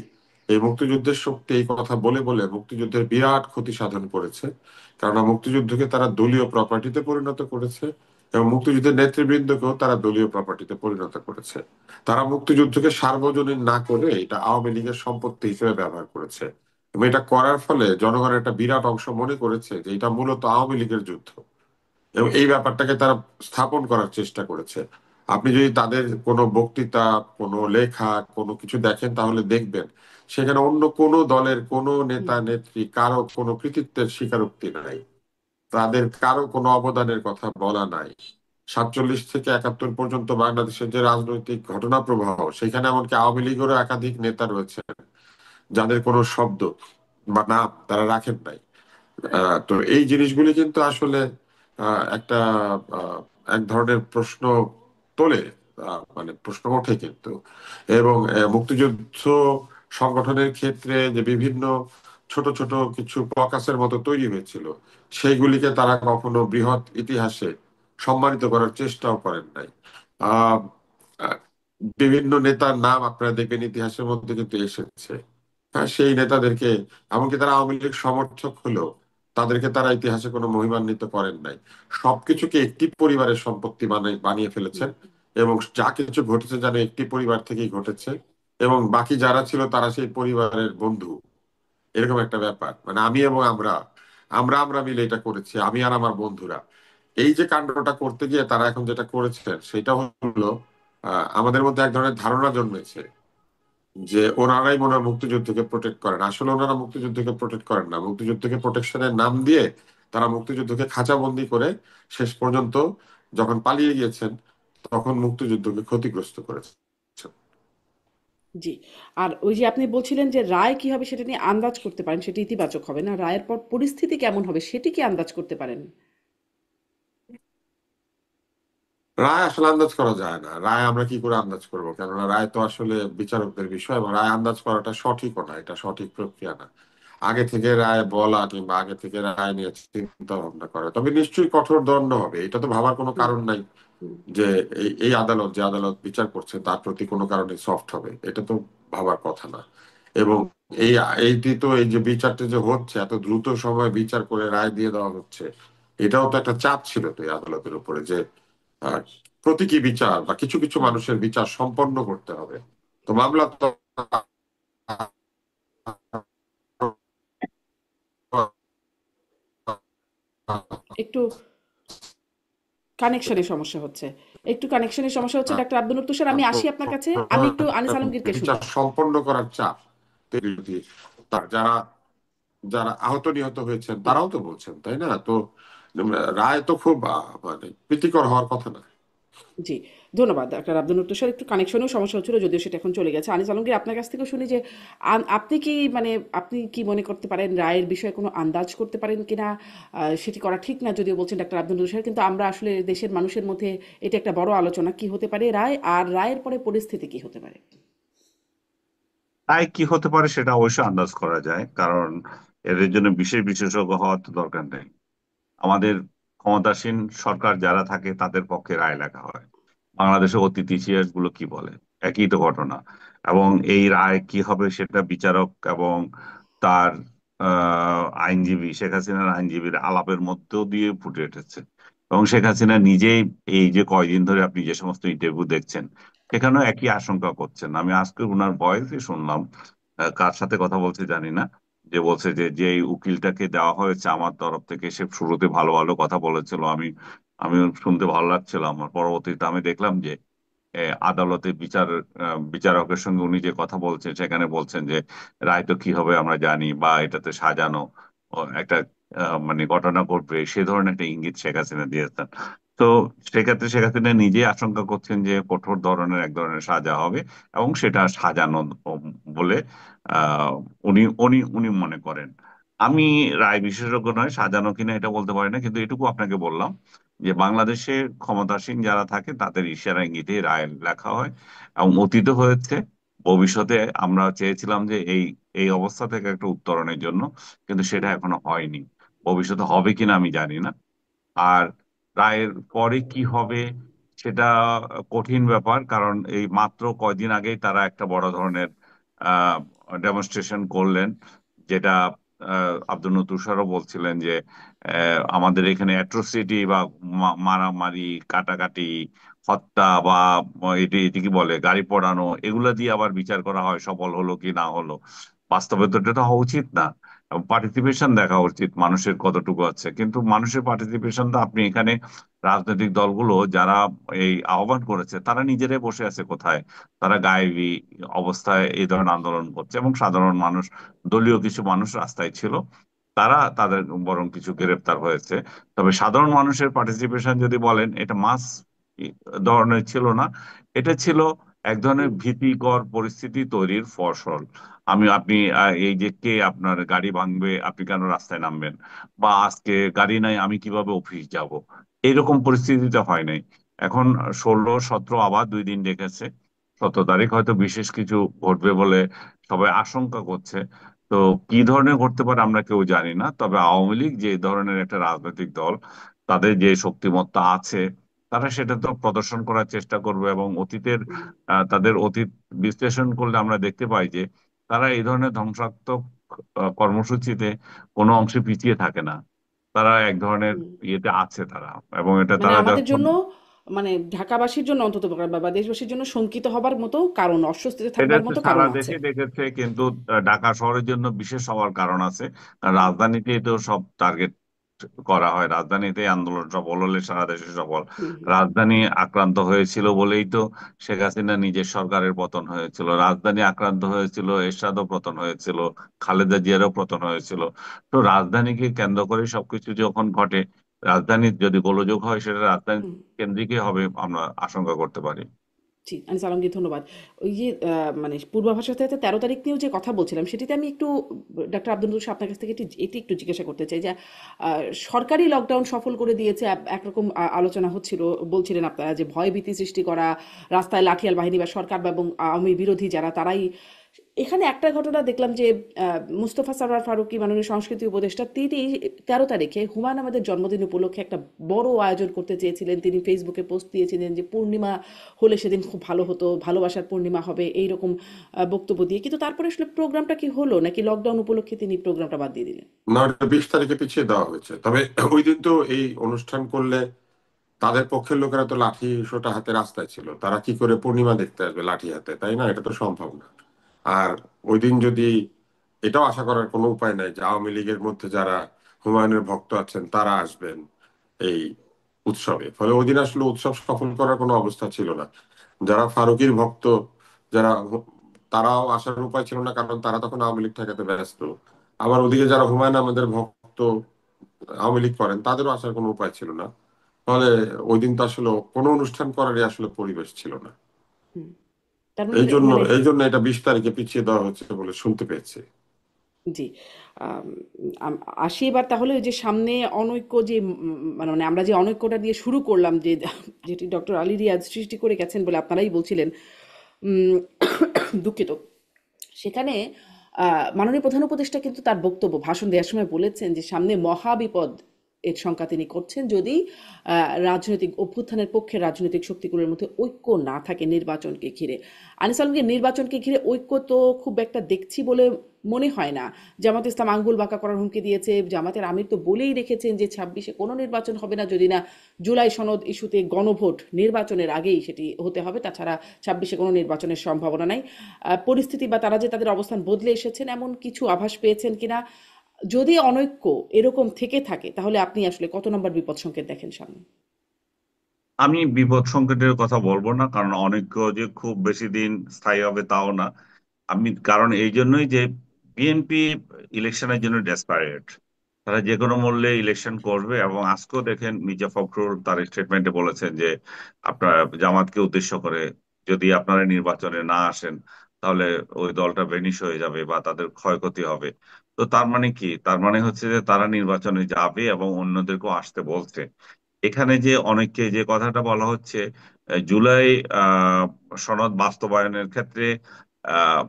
এই মুক্তিযুদ্ধের শক্তি এই কথা বলে বলে মুক্তিযুদ্ধের বিরাট ক্ষতি সাধন করেছে, কারণ মুক্তিযুদ্ধকে তারা দলীয় প্রপার্টিতে পরিণত করেছে এবং মুক্তিযুদ্ধের নেতৃবৃন্দকেও তারা দলীয় প্রপার্টিতে পরিণত করেছে। তারা মুক্তিযুদ্ধকে সার্বজনীন না করে এটা আওয়ামী লীগের সম্পত্তি হিসেবে ব্যবহার করেছে, এবং এটা করার ফলে জনগণের একটা বিরাট অংশ মনে করেছে যে এটা মূলত আওয়ামী লীগের যুদ্ধ, এবং এই ব্যাপারটাকে তারা স্থাপন করার চেষ্টা করেছে। আপনি যদি তাদের কোনো বক্তৃতা, কোনো লেখা, কোনো কিছু দেখেন, তাহলে দেখবেন সেখানে অন্য কোনো দলের কোনো হুম, নেতা নেত্রী কারো কোনো কৃতিত্বের স্বীকারোক্তি নাই, তাদের কারো কোনো অবদানের কথা বলা নাই। 47 থেকে 71 পর্যন্ত বাংলাদেশের যে রাজনৈতিক ঘটনা প্রবাহ, সেখানে এমনকি আওয়ামী লীগেরও একাধিক নেতা রয়েছে যাদের কোনো শব্দ বা নাম তারা রাখেন নাই। তো এই জিনিসগুলি কিন্তু আসলে একটা আহ, এক ধরনের প্রশ্ন তোলে, মানে প্রশ্ন ওঠে কিন্তু। এবং মুক্তিযুদ্ধ সংগঠনের ক্ষেত্রে যে বিভিন্ন ছোট ছোট কিছু ককাসের মতো তৈরি হয়েছিল, সেইগুলিকে তারা কখনো বৃহৎ ইতিহাসে সম্মানিত করার চেষ্টাও করেন নাই। আহ আহ, বিভিন্ন নেতার নাম আপনারা দেখবেন ইতিহাসের মধ্যে কিন্তু এসেছে। হ্যাঁ, সেই নেতাদেরকে, এমনকি তারা আওয়ামী লীগ সমর্থক হলেও তাদেরকে তারা ইতিহাসে কোনো মহিমান্বিত করেন নাই। সবকিছুকে একটি পরিবারের সম্পত্তি বানিয়ে হুম, ফেলেছেন, এবং যা কিছু ঘটেছে যেন একটি পরিবার থেকেই ঘটেছে, এবং বাকি যারা ছিল তারা সেই পরিবারের বন্ধু, এরকম একটা ব্যাপার। মানে আমি এবং আমরা আমরা আমরা মিলে এটা করেছি, আমি আর আমার বন্ধুরা। এই যে কাণ্ডটা করতে গিয়ে তারা এখন যেটা করেছেন সেটা হলো, আমাদের মধ্যে এক ধরনের ধারণা জন্মেছে যে ওনারাই মনে হয় মুক্তিযুদ্ধকে প্রোটেক্ট করেন। আসলে ওনারা মুক্তিযুদ্ধকে প্রোটেক্ট করেন না, মুক্তিযুদ্ধকে প্রোটেকশনের নাম দিয়ে তারা মুক্তিযুদ্ধকে খাঁচাবন্দি করে শেষ পর্যন্ত যখন পালিয়ে গিয়েছেন তখন মুক্তিযুদ্ধকে ক্ষতিগ্রস্ত করেছে। জি। আর ওই যে আপনি বলছিলেন যে রায় কি হবে সেটা নিয়ে আন্দাজ করতে পারেন, সেটা ইতিবাচক হবে না, রায়ের পর পরিস্থিতি কেমন হবে সেটি কি আন্দাজ করতে পারেন? রায় আসলে আন্দাজ করা যায় না, রায় আমরা কি করে আন্দাজ করবো, কেননা রায় তো আসলে বিচারকদের বিষয়, এবং রায় আন্দাজ করাটা সঠিকও না, এটা সঠিক প্রক্রিয়া না। আগে থেকে রায় বলা কিংবা আগে থেকে রায় নিয়ে চিন্তা ভাবনা করা, তবে নিশ্চয়ই কঠোর দণ্ড হবে, এটা তো ভাবার কোনো হুম, কারণ নাই হুম, যে এই আদালত, যে আদালত বিচার করছে তার প্রতি কোনো কারণে সফট হবে, এটা তো ভাবার কথা না। এবং এই এইটি তো, এই যে বিচারটা যে হচ্ছে এত দ্রুত সময়ে বিচার করে রায় দিয়ে দেওয়া হচ্ছে, এটাও তো একটা চাপ ছিল তো এই আদালতের উপরে যে আহ, প্রতীকী বিচার বা কিছু কিছু হুম। মানুষের বিচার সম্পন্ন করতে হবে। তো মামলা তো একটু কানেকশনের সমস্যা হচ্ছে। একটু কানেকশনের সমস্যা হচ্ছে ডাক্তার আব্দুল তুষার, আমি আসি আপনার কাছে। আমি একটু আনিস আলমগীরকে শুনি। বিচার সম্পন্ন করার চাপ তৈরি হচ্ছে। তার যারা যারা আহত নিহত হয়েছেন জি, তারাও তো বলছেন, তাই না? তো রায় তো খুব মানে প্রীতিকর হওয়ার কথা না। জি। ধন্যবাদ ডাক্তার আব্দুল তুষার। একটু কানেকশনেও সমস্যা হচ্ছিল, যদিও সেটা এখন চলে গেছে। আনিস আলমগীর, আপনার কাছ থেকেও শুনি যে আপনি কি মানে আপনি কি মনে করতে পারেন রায়ের বিষয়ে কোনো আন্দাজ করতে পারেন কিনা? সেটি করা ঠিক না যদিও বলছেন ডাক্তার আব্দুল তুষার, কিন্তু আমরা আসলে দেশের মানুষের মধ্যে এটা একটা বড় আলোচনা, কি হতে পারে রায়, আর রায়ের পরে পরিস্থিতি কি হতে পারে? তাই কি হতে পারে সেটা অবশ্যই আন্দাজ করা যায়, কারণ এদের জন্য বিশেষ বিশেষজ্ঞ হওয়ার তো দরকার নেই। আমাদের ক্ষমতাসীন সরকার যারা থাকে তাদের পক্ষে রায় লেখা হয়। বাংলাদেশের অতীত ইতিহাস গুলো কি বলে, একই তো ঘটনা। এবং এই রায় কি হবে সেটা বিচারক এবং তার আইনজীবী, শেখ হাসিনার আইনজীবীর আলাপের মধ্যেও দিয়ে ফুটে উঠেছে। এবং শেখ হাসিনা নিজেই এই যে কয়দিন ধরে আপনি যে সমস্ত ইন্টারভিউ দেখছেন, সেখানেও একই আশঙ্কা করছেন। আমি আজকে ওনার ভয়েসে শুনলাম, কার সাথে কথা বলছে জানি না, যে বলছে যে যে এই উকিলটাকে দেওয়া হয়েছে আমার তরফ থেকে, সে শুরুতে ভালো ভালো কথা বলেছিল, আমি আমি শুনতে ভালো লাগছিল আমার। পরবর্তীতে আমি দেখলাম যে আদালতে বিচারকের সঙ্গে উনি যে কথা বলছেন সেখানে বলছেন যে রায় তো কি হবে আমরা জানি, বা এটাতে সাজানো একটা মানে ঘটনা ঘটবে, সে ধরনের একটা ইঙ্গিত শেখ হাসিনা দিয়েছেন। তো সেক্ষেত্রে শেখ হাসিনা নিজেই আশঙ্কা করছেন যে কঠোর ধরনের এক ধরনের সাজা হবে, এবং সেটা সাজানো বলে আহ উনি উনি উনি মনে করেন। আমি রায় বিশেষজ্ঞ নয়, সাজানো কিনা এটা বলতে পারি না, কিন্তু এটুকু আপনাকে বললাম যে বাংলাদেশে ক্ষমতাসীন যারা থাকে তাদের ইশারা ইঙ্গিতে রায় লেখা হয়। এবং অতীতে হয়েছে, ভবিষ্যতে আমরা চেয়েছিলাম যে এই এই অবস্থা থেকে একটা উত্তরণের জন্য, কিন্তু সেটা এখনো হয়নি। ভবিষ্যতে হবে কিনা আমি জানি না। আর রায়ের পরে কি হবে সেটা কঠিন ব্যাপার, কারণ এই মাত্র কয়দিন আগেই তারা একটা বড় ধরনের আহ ডেমনস্ট্রেশন করলেন, যেটা আব্দুল তুষারও বলছিলেন যে আমাদের এখানে অ্যাট্রোসিটি বা মারামারি, কাটাকাটি, হত্যা বা এটি এটি কি বলে গাড়ি পোড়ানো, এগুলা দিয়ে আবার বিচার করা হয় সফল হলো কি না হলো। বাস্তবে তো এটা হওয়া উচিত না। পার্টিসিপেশন দেখা উচিত মানুষের কতটুকু আছে, কিন্তু মানুষের পার্টিসিপেশন তো আপনি এখানে রাজনৈতিক দলগুলো যারা এই আহ্বান করেছে তারা নিজেরাই বসে আছে কোথায়? তারা গায়েবী অবস্থায় এই ধরনের আন্দোলন করছে, এবং সাধারণ মানুষ, দলীয় কিছু মানুষ রাস্তায় ছিল, তারা তাদের বরং কিছু গ্রেপ্তার হয়েছে। তবে সাধারণ মানুষের পার্টিসিপেশন যদি বলেন, এটা মাস ধরনের ছিল না, এটা ছিল এক ধরনের হুম, ভীতিকর পরিস্থিতি তৈরির ফসল। আপনি এই যে কে আপনার গাড়ি ভাঙবে, আপনি কেন রাস্তায় নামবেন, বা আজকে গাড়ি নাই আমি কিভাবে অফিস যাব, এইরকম পরিস্থিতিতে হয় নাই। এখন 16, 17 আবার 2 দিন ডেকেছে। 17 তারিখ হয়তো বিশেষ কিছু ঘটবে বলে সবাই আশঙ্কা করছে। তো কি ধরনের ঘটতে পারে আমরা কেউ জানি না, তবে আওয়ামী লীগ যে ধরনের একটা রাজনৈতিক দল, তাদের যে শক্তিমত্তা আছে, তারা সেটা তো প্রদর্শন করার চেষ্টা করবে। এবং অতীতের হুম, তাদের অতীত বিশ্লেষণ করলে আমরা দেখতে পাই যে তারা এই ধরনের ধ্বংসাত্মক কর্মসূচিতে কোনো অংশে পিছিয়ে থাকে না। তারা এক ধরনের হুম। ইয়েতে আছে তারা, এবং এটা মানে তারা আমাদের যখন জন্য, মানে ঢাকাবাসীর জন্য অন্তত বা দেশবাসীর জন্য শঙ্কিত হবার মতো কারণ, অস্বস্তিতে এটা থাকবার হচ্ছে মতো সারা কারণ আছে। দেশে দেখেছে, কিন্তু ঢাকা শহরের জন্য বিশেষ হওয়ার কারণ আছে। কারণ হুম, রাজধানীতেই তো সব টার্গেট করা হয়, রাজধানীতেই আন্দোলন সফল হলে সারা দেশে সফল। হুম, রাজধানী আক্রান্ত হয়েছিল বলেই তো শেখ হাসিনা নিজের সরকারের পতন হয়েছিল। রাজধানী আক্রান্ত হয়েছিল, এরশাদও পতন হয়েছিল, খালেদা জিয়ারও পতন হয়েছিল। তো রাজধানীকে কেন্দ্র করে সবকিছু যখন ঘটে, রাজধানীর যদি গোলযোগ হয় সেটা রাজধানী হুম। কেন্দ্রিকই হবে, আমরা আশঙ্কা করতে পারি। জি, আনিস আলমগীর, ধন্যবাদ। ওই যে মানে পূর্বাভাস সাথে 13 তারিখ নিয়েও যে কথা বলছিলাম, সেটিতে আমি একটু ডাক্তার আব্দুল নূর আপনার কাছ থেকে এটি একটু জিজ্ঞাসা করতে চাই যে সরকারি লকডাউন সফল করে দিয়েছে একরকম আলোচনা হচ্ছিল, বলছিলেন আপনারা যে ভয়ভীতি সৃষ্টি করা, রাস্তায় লাঠিয়াল বাহিনী বা সরকার এবং আওয়ামী বিরোধী যারা, তারাই। এখানে একটা ঘটনা দেখলাম যে মুস্তফা সরোয়ার ফারুকী, মাননীয় সংস্কৃতি উপদেষ্টা, তিনি 13 তারিখে হুমায়ুন আহমেদের জন্মদিন উপলক্ষে একটা বড় আয়োজন করতে চেয়েছিলেন। তিনি ফেসবুকে পোস্ট দিয়েছিলেন যে পূর্ণিমা হলে সেদিন খুব ভালো হতো, ভালোবাসার পূর্ণিমা হবে, এইরকম বক্তব্য দিয়ে। কিন্তু তারপরে আসলে প্রোগ্রামটা কি হলো, নাকি লকডাউন উপলক্ষে তিনি প্রোগ্রামটা বাদ দিয়ে দিলেন? না, ওটা 20 তারিখে পিছিয়ে দেওয়া হয়েছে। তবে ওই দিন তো এই অনুষ্ঠান করলে তাদের পক্ষের লোকেরা তো লাঠি সোটা হাতে রাস্তায় ছিল, তারা কি করে পূর্ণিমা দেখতে আসবে লাঠি হাতে, তাই না? এটা তো সম্ভব না। আর ওই দিন যদি, এটাও আশা করার কোনো উপায় নাই যে আওয়ামী লীগের মধ্যে যারা হুমায়ুনের ভক্ত আছেন তারা আসবেন এই উৎসবে। ফলে ওই দিন আসলে উৎসব সফল করার কোনো অবস্থা ছিল না। যারা ফারুকীর ভক্ত, যারা তারাও আসার উপায় ছিল না, কারণ তারা তখন আওয়ামী লীগ ঠেকাতে ব্যস্ত। আবার ওদিকে যারা হুমায়ুন আহমেদের ভক্ত, আওয়ামী লীগ করেন, তাদেরও আসার কোনো উপায় ছিল না। ফলে ওই দিন তো আসলে কোনো অনুষ্ঠান করারই আসলে পরিবেশ ছিল না। হুম। তার মানে এই জন্য মানে এই জন্য এটা 20 তারিখে পিছিয়ে দেওয়া হচ্ছে বলে শুনতে পেয়েছি। জি। আম আসি এবার তাহলে ওই যে সামনে অনৈক্য যে মানে আমরা যে অনৈক্যটা দিয়ে শুরু করলাম, যে যেটি ডক্টর আলী রিয়াজ সৃষ্টি করে গেছেন বলে আপনারাই বলছিলেন। উম দুঃখিত। সেখানে মাননীয় প্রধান উপদেষ্টা কিন্তু তার বক্তব্য, ভাষণ দেওয়ার সময় বলেছেন যে সামনে মহাবিপদ এর শঙ্কা তিনি করছেন যদি রাজনৈতিক অভ্যুত্থানের পক্ষে রাজনৈতিক শক্তিগুলোর মধ্যে ঐক্য না থাকে নির্বাচনকে ঘিরে। আনিস আলমগীর, নির্বাচনকে ঘিরে ঐক্য তো খুব একটা দেখছি বলে মনে হয় না। জামাত ইসলাম আঙ্গুল বাঁকা করার হুমকি দিয়েছে। জামাতের আমির তো বলেই রেখেছেন যে 26-এ কোনো নির্বাচন হবে না যদি না জুলাই সনদ ইস্যুতে গণভোট নির্বাচনের আগেই সেটি হতে হবে, তাছাড়া 26-এ কোনো নির্বাচনের সম্ভাবনা নাই। পরিস্থিতি বা তারা যে তাদের অবস্থান বদলে এসেছেন এমন কিছু আভাস পেয়েছেন কিনা? যদি অনৈক্য এরকম থেকে থাকে তাহলে আপনি আসলে কত নম্বর বিপদ সংকেত দেখেন সামনে? আমি বিপদ সংকেতের কথা বলবো না, কারণ অনেক যে খুব বেশি দিন স্থায়ী হবে তাও না। কারণ এই জন্যই যে বিএনপি ইলেকশনের জন্য ডেসপারেট, তারা যে কোনো মূল্যে ইলেকশন করবে। এবং আজকেও দেখেন মির্জা ফখরুল তার স্টেটমেন্টে বলেছেন যে আপনার জামাতকে উদ্দেশ্য করে, যদি আপনারা নির্বাচনে না আসেন তাহলে ওই দলটা ভেনিশ হয়ে যাবে বা তাদের ক্ষয়ক্ষতি হবে। তো তার মানে কি? তার মানে হচ্ছে যে তারা নির্বাচনে যাবে এবং অন্যদেরকেও আসতে বলছে। এখানে যে অনেককে যে কথাটা বলা হচ্ছে, জুলাই আহ সনদ বাস্তবায়নের ক্ষেত্রে আহ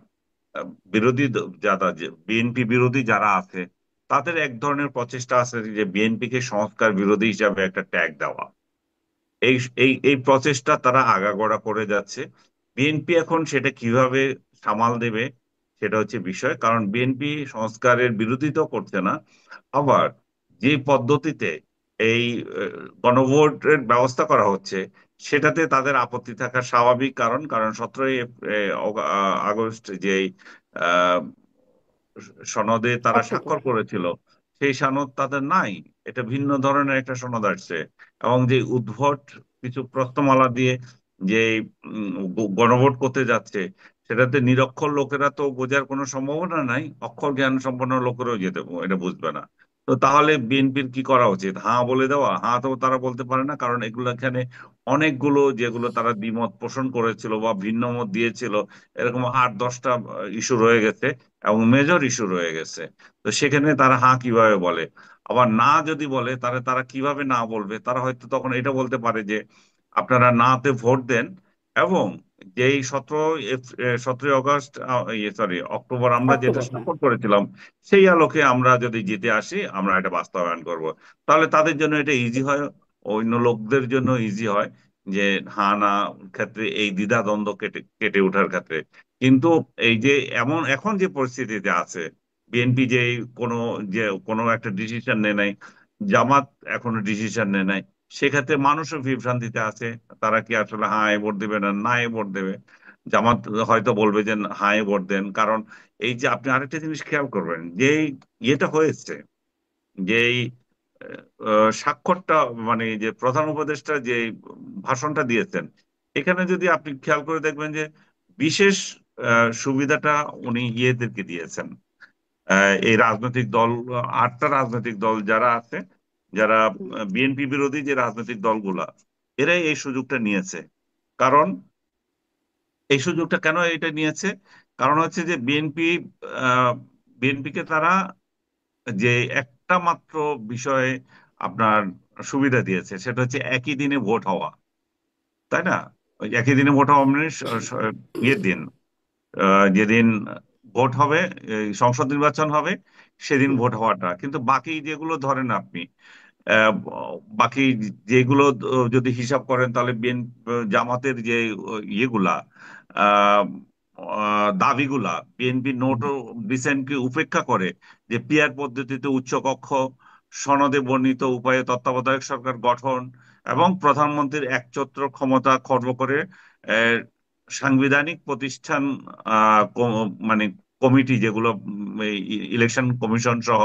আহ, বিরোধী যারা, বিএনপি বিরোধী যারা আছে, তাদের এক ধরনের প্রচেষ্টা আছে যে বিএনপি কে সংস্কার বিরোধী হিসাবে একটা ট্যাগ দেওয়া। এই এই প্রচেষ্টা তারা আগাগোড়া করে যাচ্ছে। বিএনপি এখন সেটা কিভাবে সামাল দেবে সেটা হচ্ছে বিষয়। কারণ বিএনপি সংস্কারের বিরোধিতা করছে না, আবার যে পদ্ধতিতে এই গণভোটের ব্যবস্থা করা হচ্ছে সেটাতে তাদের আপত্তি থাকা স্বাভাবিক। কারণ কারণ 17ই আগস্ট যে সনদে তারা অক্টোবর, স্বাক্ষর হ্যাঁ। করেছিল, সেই সনদ তাদের নাই। এটা ভিন্ন ধরনের একটা সনদ আসছে। এবং যে উদ্ভট কিছু প্রশ্নমালা দিয়ে যে গণভোট করতে যাচ্ছে, সেটাতে নিরক্ষর লোকেরা তো বোঝার কোনো সম্ভাবনা নাই, অক্ষর জ্ঞান সম্পন্ন লোকেরাও এটা বুঝবে না। তো তাহলে বিএনপির কি করা উচিত? হাঁ বলে দেওয়া? হাঁ তো তারা বলতে পারে না, কারণ এগুলো এখানে অনেকগুলো যেগুলো তারা দ্বিমত পোষণ করেছিল বা ভিন্ন মত দিয়েছিল, এরকম 8-10টা ইস্যু রয়ে গেছে এবং মেজর ইস্যু রয়ে গেছে। তো সেখানে তারা হাঁ কিভাবে বলে? আবার না যদি বলে, তাহলে তারা কিভাবে না বলবে? তারা হয়তো তখন এটা বলতে পারে যে আপনারা নাতে ভোট দেন, এবং যেই 17ই আগস্ট, সরি অক্টোবর আমরা যেটা অক্টোবর, হ্যাঁ। স্বাক্ষর করেছিলাম, সেই আলোকে আমরা যদি জিতে আসি আমরা এটা বাস্তবায়ন করব। তাহলে তাদের জন্য এটা ইজি হয়, অন্য লোকদের জন্য ইজি হয়, যে হ্যাঁ না ক্ষেত্রে এই দ্বিধা দ্বন্দ্ব কেটে কেটে ওঠার ক্ষেত্রে। কিন্তু এই যে এমন এখন যে পরিস্থিতিতে আছে, বিএনপি যে কোনো যে কোনো একটা ডিসিশন নেয় নাই, জামাত এখনো ডিসিশন নেয় নাই, সেক্ষেত্রে মানুষও বিভ্রান্তিতে আছে। তারা কি আসলে হায় ভোট দেবে না না ভোট দেবে? জামাত হয়তো বলবে যে হায় ভোট দেন। কারণ এই যে আপনি আরেকটা জিনিস খেয়াল করবেন, যে ইয়েটা হয়েছে, যে স্বাক্ষরটা, মানে যে প্রধান উপদেষ্টা যে ভাষণটা দিয়েছেন, এখানে যদি আপনি খেয়াল করে দেখবেন যে বিশেষ সুবিধাটা উনি ইয়েদেরকে দিয়েছেন। এই রাজনৈতিক দল, 8টা রাজনৈতিক দল যারা আছে, যারা হুম, বিএনপি বিরোধী যে রাজনৈতিক দলগুলা, এরাই এই সুযোগটা নিয়েছে। কারণ এই সুযোগটা কেন এটা নিয়েছে? কারণ হচ্ছে যে বিএনপিকে তারা যে একটা মাত্র বিষয়ে আপনার সুবিধা দিয়েছে, সেটা হচ্ছে একই দিনে ভোট হওয়া, তাই না? ওই একই দিনে ভোট হওয়া মানে ইয়ের দিন, যেদিন ভোট হবে, এই সংসদ নির্বাচন হবে, সেদিন হুম, ভোট হওয়াটা। কিন্তু বাকি যেগুলো ধরেন আপনি, আহ, বাকি যেগুলো যদি হিসাব করেন, তাহলে জামাতের যে ইয়েগুলা, আহ, দাবিগুলা, বিএনপি নোট ও ডিসেন্টকে উপেক্ষা করে, যে পিয়ার পদ্ধতিতে উচ্চকক্ষ, সনদে বর্ণিত উপায়ে তত্ত্বাবধায়ক সরকার গঠন, এবং প্রধানমন্ত্রীর একচ্ছত্র ক্ষমতা খর্ব করে আহ, সাংবিধানিক প্রতিষ্ঠান, মানে কমিটি যেগুলো, ইলেকশন কমিশন সহ,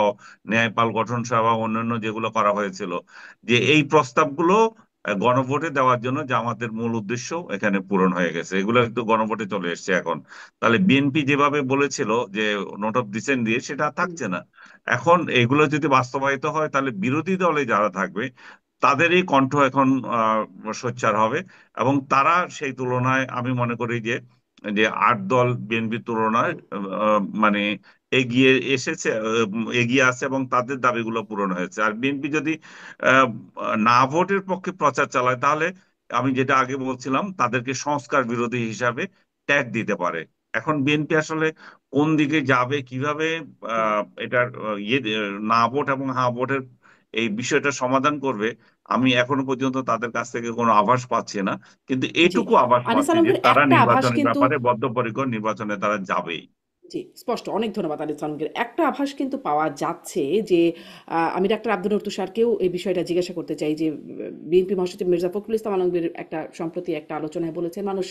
ন্যায়পাল গঠন সহ এবং অন্যান্য যেগুলো করা হয়েছিল, যে এই প্রস্তাবগুলো গণভোটে দেওয়ার জন্য জামাতের মূল উদ্দেশ্য এখানে পূরণ হয়ে গেছে। এগুলো কিন্তু গণভোটে চলে এসেছে এখন। তাহলে বিএনপি যেভাবে বলেছিল যে নোট অফ ডিসেন্ট দিয়ে, সেটা আর হুম, থাকছে না। এখন এগুলো যদি বাস্তবায়িত হয়, তাহলে বিরোধী দলে যারা থাকবে তাদেরই কণ্ঠ এখন সোচ্চার হবে। এবং তারা সেই তুলনায় আমি মনে করি যে যে 8 দল বিএনপির তুলনায় হুম, মানে এগিয়ে এসেছে, এগিয়ে আছে, এবং তাদের দাবিগুলো পূরণ হয়েছে। আর বিএনপি যদি আহ, না ভোটের পক্ষে প্রচার চালায়, তাহলে আমি যেটা আগে বলছিলাম, তাদেরকে সংস্কার বিরোধী হিসাবে ট্যাগ দিতে পারে। এখন বিএনপি আসলে কোন দিকে যাবে, কিভাবে হুম, এটার না ভোট এবং হ্যাঁ ভোটের এই বিষয়টা সমাধান করবে, আমি এখনো পর্যন্ত তাদের কাছ থেকে কোনো আভাস পাচ্ছি না। কিন্তু জি। এটুকু আভাস আনিস পাচ্ছি যে আলমগীর তারা একটা আভাস নির্বাচনের কিন্তু, ব্যাপারে বদ্ধপরিকর, নির্বাচনে তারা যাবেই। জি, স্পষ্ট। অনেক ধন্যবাদ আনিস আলমগীর। একটা আভাস কিন্তু পাওয়া যাচ্ছে যে আমি ডাক্তার আব্দুল তুষারকেও এই বিষয়টা জিজ্ঞাসা করতে চাই যে বিএনপি মহাসচিব মির্জা ফখরুল ইসলাম আলমগীর একটা সম্প্রতি একটা আলোচনায় বলেছেন, মানুষ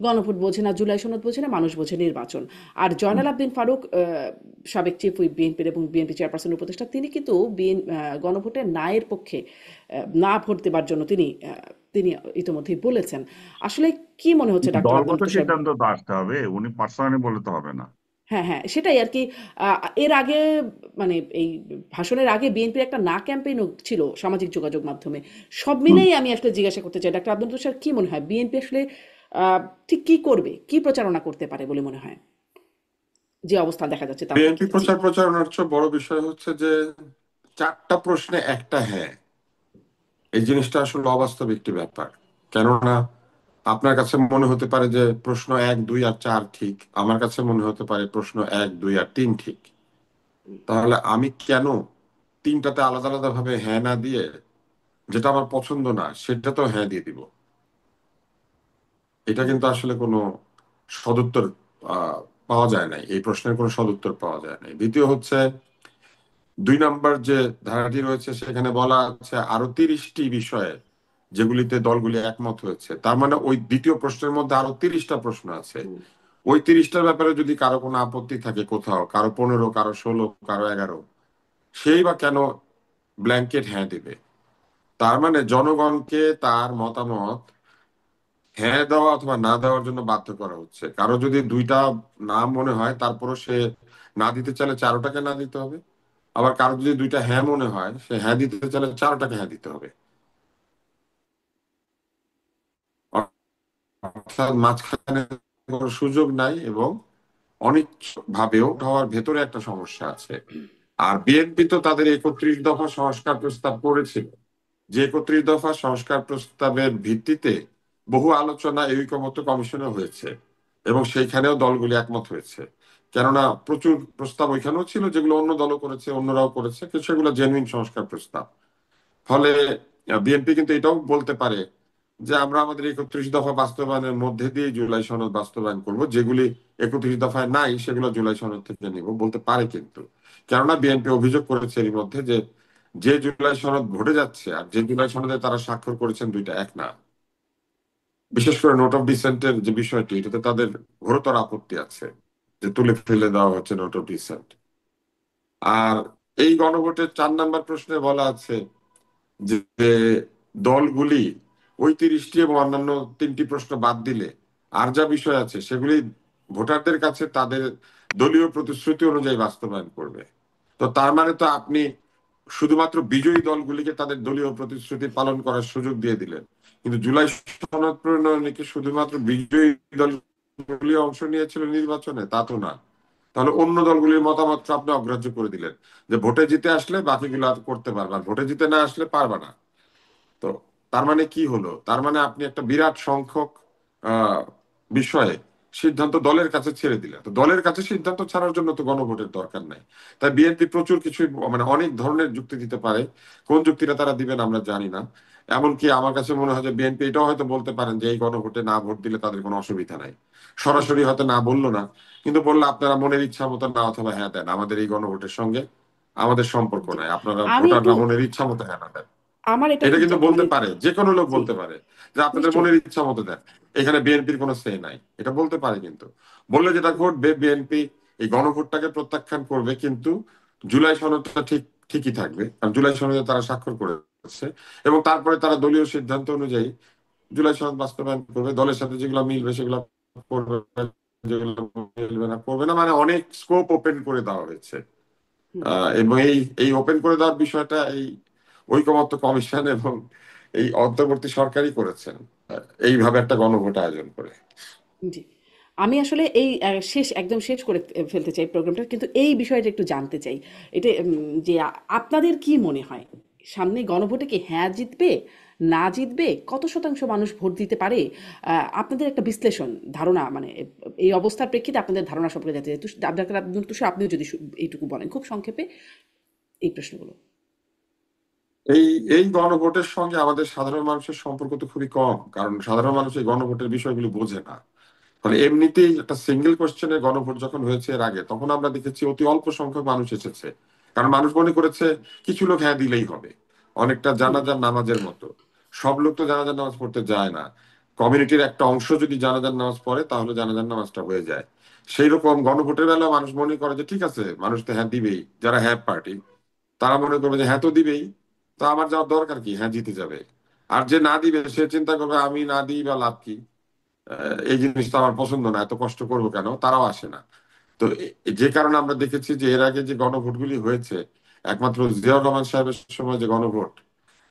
গণভোট বোঝে না, জুলাই সনদ বোঝে না, মানুষ বোঝে নির্বাচন। আর হুম। জয়নাল আবদিন ফারুক, সাবেক চিফ হুইপ বিএনপির এবং বিএনপি চেয়ারপারসন উপদেষ্টা, তিনি কিন্তু গণভোটের নায়ের পক্ষে, না ভোট দেবার জন্য তিনি তিনি ইতিমধ্যেই বলেছেন। আসলে কি মনে হচ্ছে কিন্তু ডাক্তার আব্দুল দলগত তুষার? সিদ্ধান্ত তো আসতে হবে, উনি পার্সোনালি বলে তো হবে না। হ্যাঁ, হ্যাঁ, সেটাই আরকি। আ এর আগে মানে এই ভাষণের আগে বিএনপির একটা না ক্যাম্পেইনও ছিল সামাজিক যোগাযোগ মাধ্যমে। সব হুম। মিলেই আমি আসলে জিজ্ঞাসা করতে চাই, ডাক্তার আব্দুল তুষার কি মনে হয় বিএনপি আসলে আ ঠিক কি করবে? কি প্রচারণা করতে পারে বলে মনে হয়? যে অবস্থা দেখা যাচ্ছে তার বিএনপি প্রেক্ষিতে। জি। প্রচারণার চেয়ে বড় বিষয় হচ্ছে যে 4টা প্রশ্নে একটা হ্যাঁ, এই জিনিসটা আসলে অবাস্তব একটি ব্যাপার। কেননা আপনার কাছে মনে হতে পারে যে প্রশ্ন 1, 2 আর 4 ঠিক, আমার কাছে মনে হতে পারে প্রশ্ন 1, 2 আর 3 ঠিক। তাহলে আমি কেন তিনটাতে আলাদা আলাদা ভাবে হ্যাঁ না দিয়ে যেটা আমার পছন্দ না সেটা তো হ্যাঁ দিয়ে দিব? এটা হুম, কিন্তু আসলে কোনো সদুত্তর পাওয়া যায় নাই, এই প্রশ্নের কোনো সদুত্তর পাওয়া যায় নাই। দ্বিতীয় হচ্ছে 2 নম্বর যে ধারাটি রয়েছে সেখানে বলা আছে আরো 30টি বিষয়ে যেগুলিতে দলগুলি একমত হয়েছে। তার মানে ওই দ্বিতীয় প্রশ্নের মধ্যে আরো 30টা প্রশ্ন আছে। হুম। ওই 30টার ব্যাপারে যদি কারো কোনো আপত্তি থাকে, কোথাও কারো 15, কারো 16, কারো 11, সেই বা কেন ব্ল্যাঙ্কেট হ্যাঁ দিবে? তার মানে জনগণকে তার মতামত হ্যাঁ দেওয়া অথবা না দেওয়ার জন্য বাধ্য করা হচ্ছে। কারো যদি দুইটা না মনে হয়, তারপরও সে না দিতে চাইলে 4টাকে না দিতে হবে। আবার কারো যদি দুইটা হ্যাঁ মনে হয়, সে হ্যাঁ দিতে চাইলে 4টাকে হ্যাঁ দিতে হবে। অর্থাৎ মাঝখানে কোনো সুযোগ নাই, এবং অনেক ভাবেও হওয়ার ভেতরে একটা সমস্যা আছে। আর বিএনপি তো তাদের 31 দফা সংস্কার প্রস্তাব করেছিল, যে 31 দফা সংস্কার প্রস্তাবের ভিত্তিতে বহু আলোচনা এই ঐকমত্য কমিশনে হয়েছে, এবং সেইখানেও দলগুলি একমত হয়েছে। কেননা প্রচুর প্রস্তাব ওইখানেও ছিল যেগুলো অন্য দলও করেছে, অন্যরাও করেছে, কিন্তু সেগুলো জেনুইন সংস্কার প্রস্তাব। ফলে বিএনপি কিন্তু এটাও বলতে পারে যে আমরা আমাদের 31 দফা বাস্তবায়নের মধ্যে দিয়ে জুলাই সনদ বাস্তবায়ন করব, যেগুলি 31 দফায় নাই সেগুলো জুলাই সনদ থেকে নিব, বলতে পারে কিন্তু। কেননা বিএনপি অভিযোগ করেছে এর মধ্যে যে যে জুলাই সনদ ঘটে যাচ্ছে আর যে জুলাই সনদে তারা স্বাক্ষর করেছেন দুইটা এক না। বিশেষ করে নোট অফ ডিসেন্টের যে বিষয়টি, এটাতে তাদের ঘোরতর আপত্তি আছে, যে তুলে ফেলে দেওয়া হচ্ছে নোট অফ ডিসেন্ট। আর এই গণভোটের 4 নম্বর প্রশ্নে বলা আছে যে দলগুলি ওই 30টি এবং অন্যান্য 3টি প্রশ্ন বাদ দিলে আর যা বিষয় আছে সেগুলি ভোটারদের কাছে তাদের দলীয় প্রতিশ্রুতি অনুযায়ী বাস্তবায়ন করবে। তো তার মানে তো আপনি শুধুমাত্র বিজয়ী দলগুলিকে তাদের দলীয় প্রতিশ্রুতি পালন করার সুযোগ দিয়ে দিলেন, কিন্তু জুলাই সনদ প্রণয়নে কি শুধুমাত্র বিজয়ী দলগুলি অংশ নিয়েছিল নির্বাচনে? তা তো না। তাহলে অন্য দলগুলির মতামত আপনি অগ্রাহ্য করে দিলেন, যে ভোটে জিতে আসলে বাকিগুলো করতে পারবা, আর ভোটে জিতে না আসলে পারবা না। তো তার মানে কি হলো? তার মানে আপনি একটা বিরাট সংখ্যক আহ বিষয়ে সিদ্ধান্ত দলের কাছে ছেড়ে দিলেন। তো দলের কাছে সিদ্ধান্ত ছাড়ার জন্য তো গণভোটের দরকার নাই। তাই বিএনপি প্রচুর কিছু, মানে অনেক ধরনের যুক্তি দিতে পারে। কোন যুক্তিটা তারা দিবেন আমরা জানি না। এমনকি আমার কাছে মনে হয় যে বিএনপি এটাও হয়তো বলতে পারেন যে এই গণভোটে না ভোট দিলে তাদের কোনো অসুবিধা নাই। হুম। সরাসরি হয়তো না বললো না, কিন্তু বললো আপনারা মনের ইচ্ছা মতো না অথবা হ্যাঁ দেন, আমাদের এই গণভোটের সঙ্গে আমাদের সম্পর্ক জি। নাই, আপনারা আমি একটু, ভোটাররা মনের ইচ্ছা মতো হ্যাঁ না দেন। আমার এটা এটা একটু কিন্তু বলতে মানে, পারে, যে কোনো লোক জি, বলতে পারে যে আপনাদের নিশ্চয়ই। মনের ইচ্ছা মতো দেন, এখানে বিএনপির কোনো সে নাই, এটা বলতে পারে। কিন্তু বললে যেটা ঘটবে, বিএনপি এই গণভোটটাকে প্রত্যাখ্যান করবে, কিন্তু জুলাই সনদটা ঠিকই থাকবে, কারণ জুলাই সনদে তারা স্বাক্ষর করেছে। এবং তারপরে তারা দলীয় সিদ্ধান্ত অনুযায়ী জুলাই সনদ বাস্তবায়ন করবে, দলের সাথে যেগুলো মিলবে সেগুলো করবে, যেগুলো মিলবে না করবে না। মানে অনেক স্কোপ ওপেন করে দেওয়া হয়েছে। হুম। এবং এই এই ওপেন করে দেওয়ার বিষয়টা এই ঐকমত্য কমিশন এবং এই অন্তর্বর্তী সরকারই করেছেন, এইভাবে একটা গণভোট আয়োজন করে। জি। আমি আসলে এই একদম শেষ করে ফেলতে চাই প্রোগ্রামটা। কিন্তু এই বিষয়টা একটু জানতে চাই। এটা যে আপনাদের কি মনে হয়? সামনে গণভোটে কি হ্যাঁ জিতবে? না জিতবে? কত শতাংশ মানুষ ভোট দিতে পারে? আপনাদের একটা বিশ্লেষণ, ধারণা, মানে এই অবস্থার প্রেক্ষিতে আপনাদের ধারণা সম্পর্কে জানতে চাই। ডাক্তার আব্দুল তুষার, আপনিও যদি এইটুকু বলেন খুব সংক্ষেপে এই প্রশ্নগুলো। এই এই গণভোটের সঙ্গে আমাদের সাধারণ মানুষের সম্পর্ক তো খুবই কম, কারণ সাধারণ মানুষ এই গণভোটের বিষয়গুলো বোঝে না। ফলে এমনিতেই একটা সিঙ্গেল কোশ্চেনের গণভোট যখন হয়েছে এর আগে, তখন আমরা দেখেছি অতি অল্প সংখ্যক মানুষ এসেছে। কারণ মানুষ মনে করেছে কিছু লোক হ্যাঁ দিলেই হবে, অনেকটা হুম। জানাজার নামাজের মতো। সব লোক তো জানাজার নামাজ পড়তে যায় না। কমিউনিটির একটা অংশ যদি জানাজার নামাজ পড়ে তাহলে জানাজার নামাজটা হয়ে যায়। সেই রকম গণভোটের বেলা মানুষ মনে করে যে ঠিক আছে, মানুষ তো হ্যাঁ দিবেই, যারা হ্যাঁ পার্টি তারা মনে করবে যে হ্যাঁ তো দিবেই, তো আমার যাওয়ার দরকার কি, হ্যাঁ জিতে যাবে। আর যে না দিবে সে চিন্তা করবে আমি না দিই বা লাভ কি, এই জিনিসটা আমার পছন্দ না, এত কষ্ট করবো কেন, তারাও আসে না। তো যে কারণে আমরা দেখেছি যে এর আগে যে গণভোটগুলি হয়েছে, একমাত্র জিয়াউর রহমান সাহেবের সময় যে গণভোট,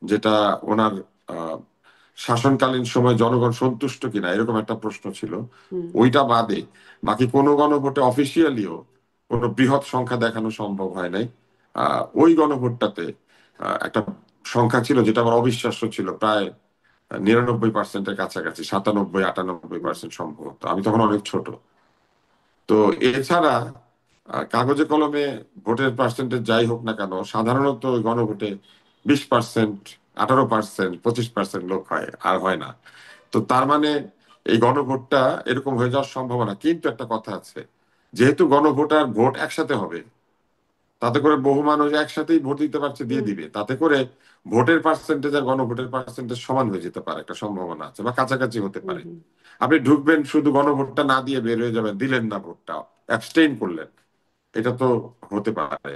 যেটা ওনার আহ, শাসনকালীন সময় জনগণ সন্তুষ্ট কিনা এরকম একটা প্রশ্ন ছিল, হুম। ওইটা বাদে বাকি কোনো গণভোটে অফিসিয়ালিও কোনো বৃহৎ সংখ্যা দেখানো সম্ভব হয় নাই। ওই গণভোটটাতে একটা সংখ্যা ছিল যেটা আমার অবিশ্বাস্য ছিল, প্রায় 99%-এর কাছাকাছি, 97-98% সম্ভবত, আমি তখন অনেক ছোট। তো এছাড়া কাগজে কলমে ভোটের পার্সেন্টেজ যাই হোক না কেন, সাধারণত ওই গণভোটে 20%, 18%, 25% লোক হয়, আর হয় না। তো তার মানে এই গণভোটটা এরকম হয়ে যাওয়ার সম্ভাবনা। কিন্তু একটা কথা আছে, যেহেতু গণভোটার ভোট একসাথে হবে, তাতে করে বহু মানুষ একসাথেই ভোট দিতে পারছে, দিয়ে হুম দিবে, তাতে করে ভোটের পার্সেন্টেজ আর গণভোটের পার্সেন্টেজ সমান হয়ে যেতে পারে, একটা সম্ভাবনা আছে, বা কাছাকাছি হতে হুম পারে। হুম। আপনি ঢুকবেন শুধু গণভোটটা না দিয়ে বের হয়ে যাবেন, দিলেন না ভোটটা, অ্যাবস্টেইন করলেন, এটা তো হতে পারে।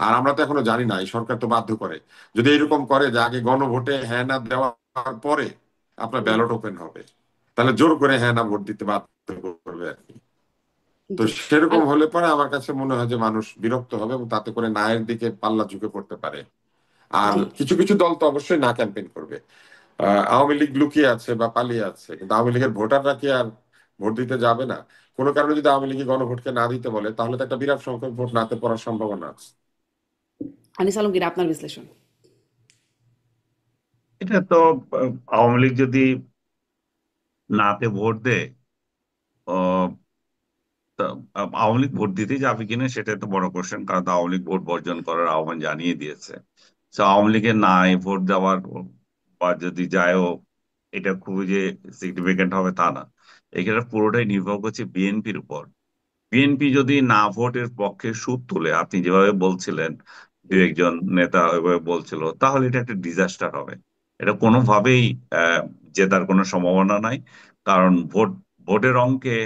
আর আমরা তো এখনো জানি না, এই সরকার তো বাধ্য করে, যদি এরকম করে যে আগে গণভোটে হ্যাঁ না দেওয়ার পরে আপনার হুম। ব্যালট ওপেন হবে, তাহলে জোর করে হ্যাঁ না ভোট দিতে বাধ্য করবে আর কি। তো জি। সেরকম আম- হলে পরে আমার কাছে মনে হয় যে মানুষ বিরক্ত হবে এবং তাতে করে নায়ের দিকে পাল্লা ঝুঁকে পড়তে পারে। আর জি। কিছু কিছু দল তো অবশ্যই না ক্যাম্পেইন করবে। আওয়ামী লীগ লুকিয়ে আছে বা পালিয়ে আছে, কিন্তু আওয়ামী লীগের ভোটাররা কি আর ভোট দিতে যাবে না? কোনো কারণে যদি আওয়ামী লীগ গণভোটকে না দিতে বলে, তাহলে তো একটা বিরাট সংখ্যক ভোট নাতে পড়ার সম্ভাবনা আছে। আনিস আলমগীর, আপনার বিশ্লেষণ। এটা তো আওয়ামী লীগ যদি নাতে ভোট দেয়, আহ, তা আওয়ামী লীগ ভোট দিতে যাবে কিনা সেটা তো বড় কোশ্চেন, কারণ আওয়ামী লীগ ভোট বর্জন করার আহ্বান জানিয়ে দিয়েছে। তো আওয়ামী লীগের নাই ভোট দেওয়ার, বা যদি যায়ও, এটা খুবই যে সিগনিফিকেন্ট হবে তা না। এখানে পুরোটাই নির্ভর করছে বিএনপির উপর। বিএনপি যদি না ভোটের পক্ষে সুদ তুলে, আপনি যেভাবে বলছিলেন, দু হুম একজন নেতা ওইভাবে বলছিল, তাহলে এটা একটা ডিজাস্টার হবে। এটা কোনোভাবেই আহ, জেতার কোনো সম্ভাবনা নাই। কারণ ভোটের অঙ্কে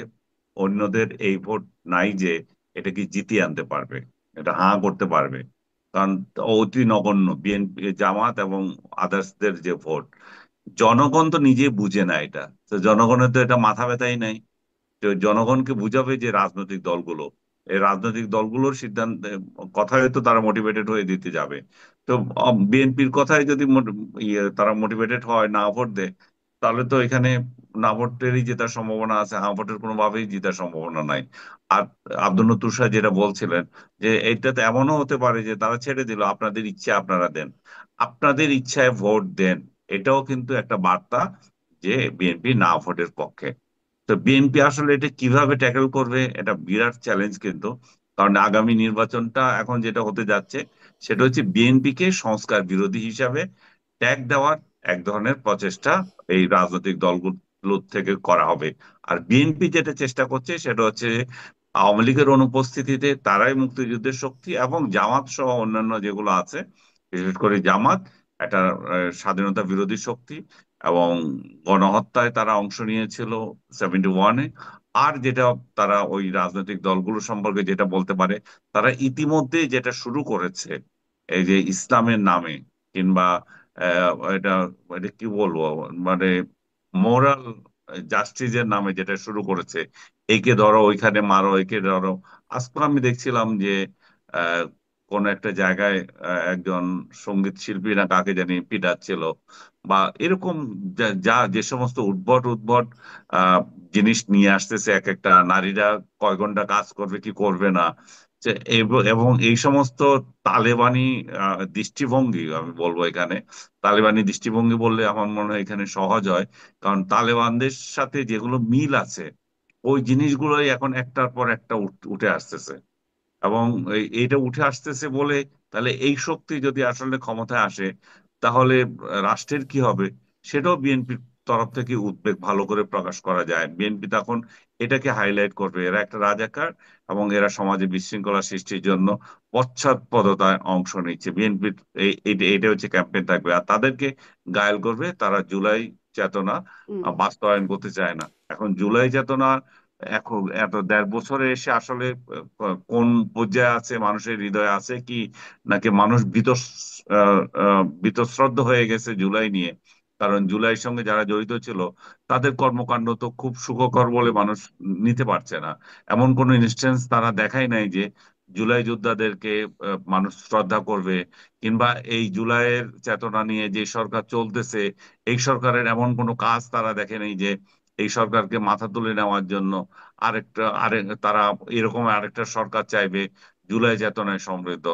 অন্যদের এই ভোট নাই যে এটা কি জিতিয়ে আনতে পারবে, এটা হাঁ করতে পারবে। কারণ অতি নগণ্য বিএনপি, জামাত এবং আদার্সদের যে ভোট, জনগণ তো নিজে বুঝে না এটা। তো জনগণের তো এটা মাথা ব্যথাই নাই। তো জনগণকে বুঝাবে যে রাজনৈতিক দলগুলো, এই রাজনৈতিক দলগুলোর সিদ্ধান্তে কথায় তো তারা মোটিভেটেড হয়ে দিতে যাবে। তো বিএনপির কথায় যদি তারা মোটিভেটেড হয় না ভোট দেয়, তাহলে তো এখানে না ভোটেরই জেতার সম্ভাবনা আছে, হ্যাঁ ভোটের কোনোভাবেই জেতার সম্ভাবনা নাই। আর আব্দুল নতুর সাহেব যেটা বলছিলেন, যে এইটাতে এমনও হতে পারে যে তারা ছেড়ে দিল, আপনাদের ইচ্ছে আপনারা দেন, আপনাদের ইচ্ছায় ভোট দেন, এটাও কিন্তু একটা বার্তা যে বিএনপি না ভোটের পক্ষে। তো বিএনপি আসলে এটা কিভাবে ট্যাকেল করবে, এটা বিরাট চ্যালেঞ্জ কিন্তু। কারণ আগামী নির্বাচনটা এখন যেটা হতে যাচ্ছে, সেটা হচ্ছে বিএনপি কে সংস্কার বিরোধী হিসাবে ট্যাগ দেওয়ার এক ধরনের প্রচেষ্টা এই রাজনৈতিক দলগুলো থেকে করা হবে। আর বিএনপি যেটা চেষ্টা করছে সেটা হচ্ছে আওয়ামী লীগের অনুপস্থিতিতে তারাই মুক্তিযুদ্ধের শক্তি, এবং জামাত সহ অন্যান্য যেগুলো আছে, বিশেষ করে জামাত একটা স্বাধীনতা বিরোধী শক্তি, এবং গণহত্যায় তারা অংশ নিয়েছিল 71-এ। আর যেটা তারা ওই রাজনৈতিক দলগুলো সম্পর্কে যেটা বলতে পারে, তারা ইতিমধ্যে যেটা শুরু করেছে, এই যে ইসলামের নামে, কিংবা এটা এটা কি বলবো, মানে মোরাল জাস্টিসের নামে যেটা শুরু করেছে, একে ধরো ওইখানে মারো, একে ধরো। আজকে আমি দেখছিলাম যে আহ, কোন একটা জায়গায় একজন সঙ্গীত শিল্পী না কাকে জানি পিটাচ্ছিল, বা এরকম যে সমস্ত উদ্ভট উদ্ভট আহ জিনিস নিয়ে আসতেছে এক একটা। নারীরা কয় ঘন্টা কাজ করবে কি করবে না, এবং এই সমস্ত তালেবানি দৃষ্টিভঙ্গি, আমি বলবো এখানে তালেবানি দৃষ্টিভঙ্গি বললে আমার মনে হয় এখানে সহজ হয়। কারণ তালেবানদের সাথে যেগুলো মিল আছে, ওই জিনিসগুলোই এখন একটার পর একটা উঠে আসতেছে। এবং এইটা উঠে আসতেছে বলে, তাহলে এই শক্তি যদি আসলে ক্ষমতায় আসে, তাহলে রাষ্ট্রের কি হবে, সেটাও বিএনপির তরফ থেকে উদ্বেগ ভালো করে প্রকাশ করা যায়। বিএনপি তখন এটাকে হাইলাইট করবে, এরা একটা রাজাকার, এবং এরা সমাজে বিশৃঙ্খলা সৃষ্টির জন্য পশ্চাৎপদতায় অংশ নিচ্ছে। বিএনপির এইটা হচ্ছে ক্যাম্পেইন থাকবে, আর তাদেরকে ঘায়েল করবে তারা জুলাই চেতনা হুম। বাস্তবায়ন করতে চায় না। এখন জুলাই চেতনা এখন এত 1.5 বছরে এসে আসলে কোন পর্যায়ে আছে, মানুষের হৃদয়ে আছে কি, নাকি মানুষ বীতশ্রদ্ধ হয়ে গেছে জুলাই নিয়ে। কারণ জুলাইয়ের সঙ্গে যারা জড়িত ছিল, তাদের কর্মকাণ্ড তো খুব সুখকর বলে মানুষ নিতে পারছে না। এমন কোন ইনস্টেন্স তারা দেখাই নাই যে জুলাই যোদ্ধাদেরকে মানুষ শ্রদ্ধা করবে, কিংবা এই জুলাইয়ের চেতনা নিয়ে যে সরকার চলতেছে, এই সরকারের এমন কোনো কাজ তারা দেখে নেই যে এই সরকারকে মাথা তুলে নেওয়ার জন্য তারা এরকম আরেকটা সরকার চাইবে জুলাই চেতনায় সমৃদ্ধ।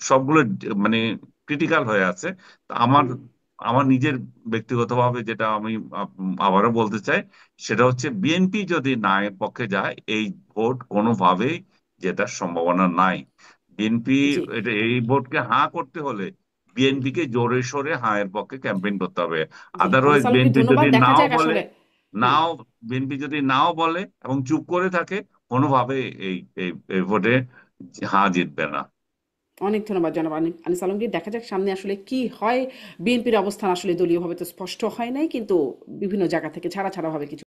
সবগুলো মানে ক্রিটিক্যাল হয়ে আছে। তা আমার হুম আমার নিজের ব্যক্তিগতভাবে যেটা আমি আবারও বলতে চাই, সেটা হচ্ছে বিএনপি যদি না এর পক্ষে যায়, এই ভোট কোনোভাবেই জেতার সম্ভাবনা নাই। বিএনপি জি। এই ভোটকে হাঁ করতে হলে বিএনপি কে জোরে সোরে হাঁ এর পক্ষে ক্যাম্পেইন করতে হবে। জি, আনিস আদারওয়াইজ আলমগীর, বিএনপি ধন্যবাদ। যদি দেখা নাও যাক বলে, আসলে। হুম নাও বিএনপি যদি নাও বলে এবং চুপ করে থাকে, কোনোভাবে এই এই এই ভোটে জিতবে না। অনেক ধন্যবাদ জনাব আনিস আলমগীর। দেখা যাক সামনে আসলে কি হয়। বিএনপির অবস্থান আসলে দলীয়ভাবে তো স্পষ্ট হয় নাই, কিন্তু বিভিন্ন জায়গা থেকে ছাড়া ছাড়া ভাবে কিছু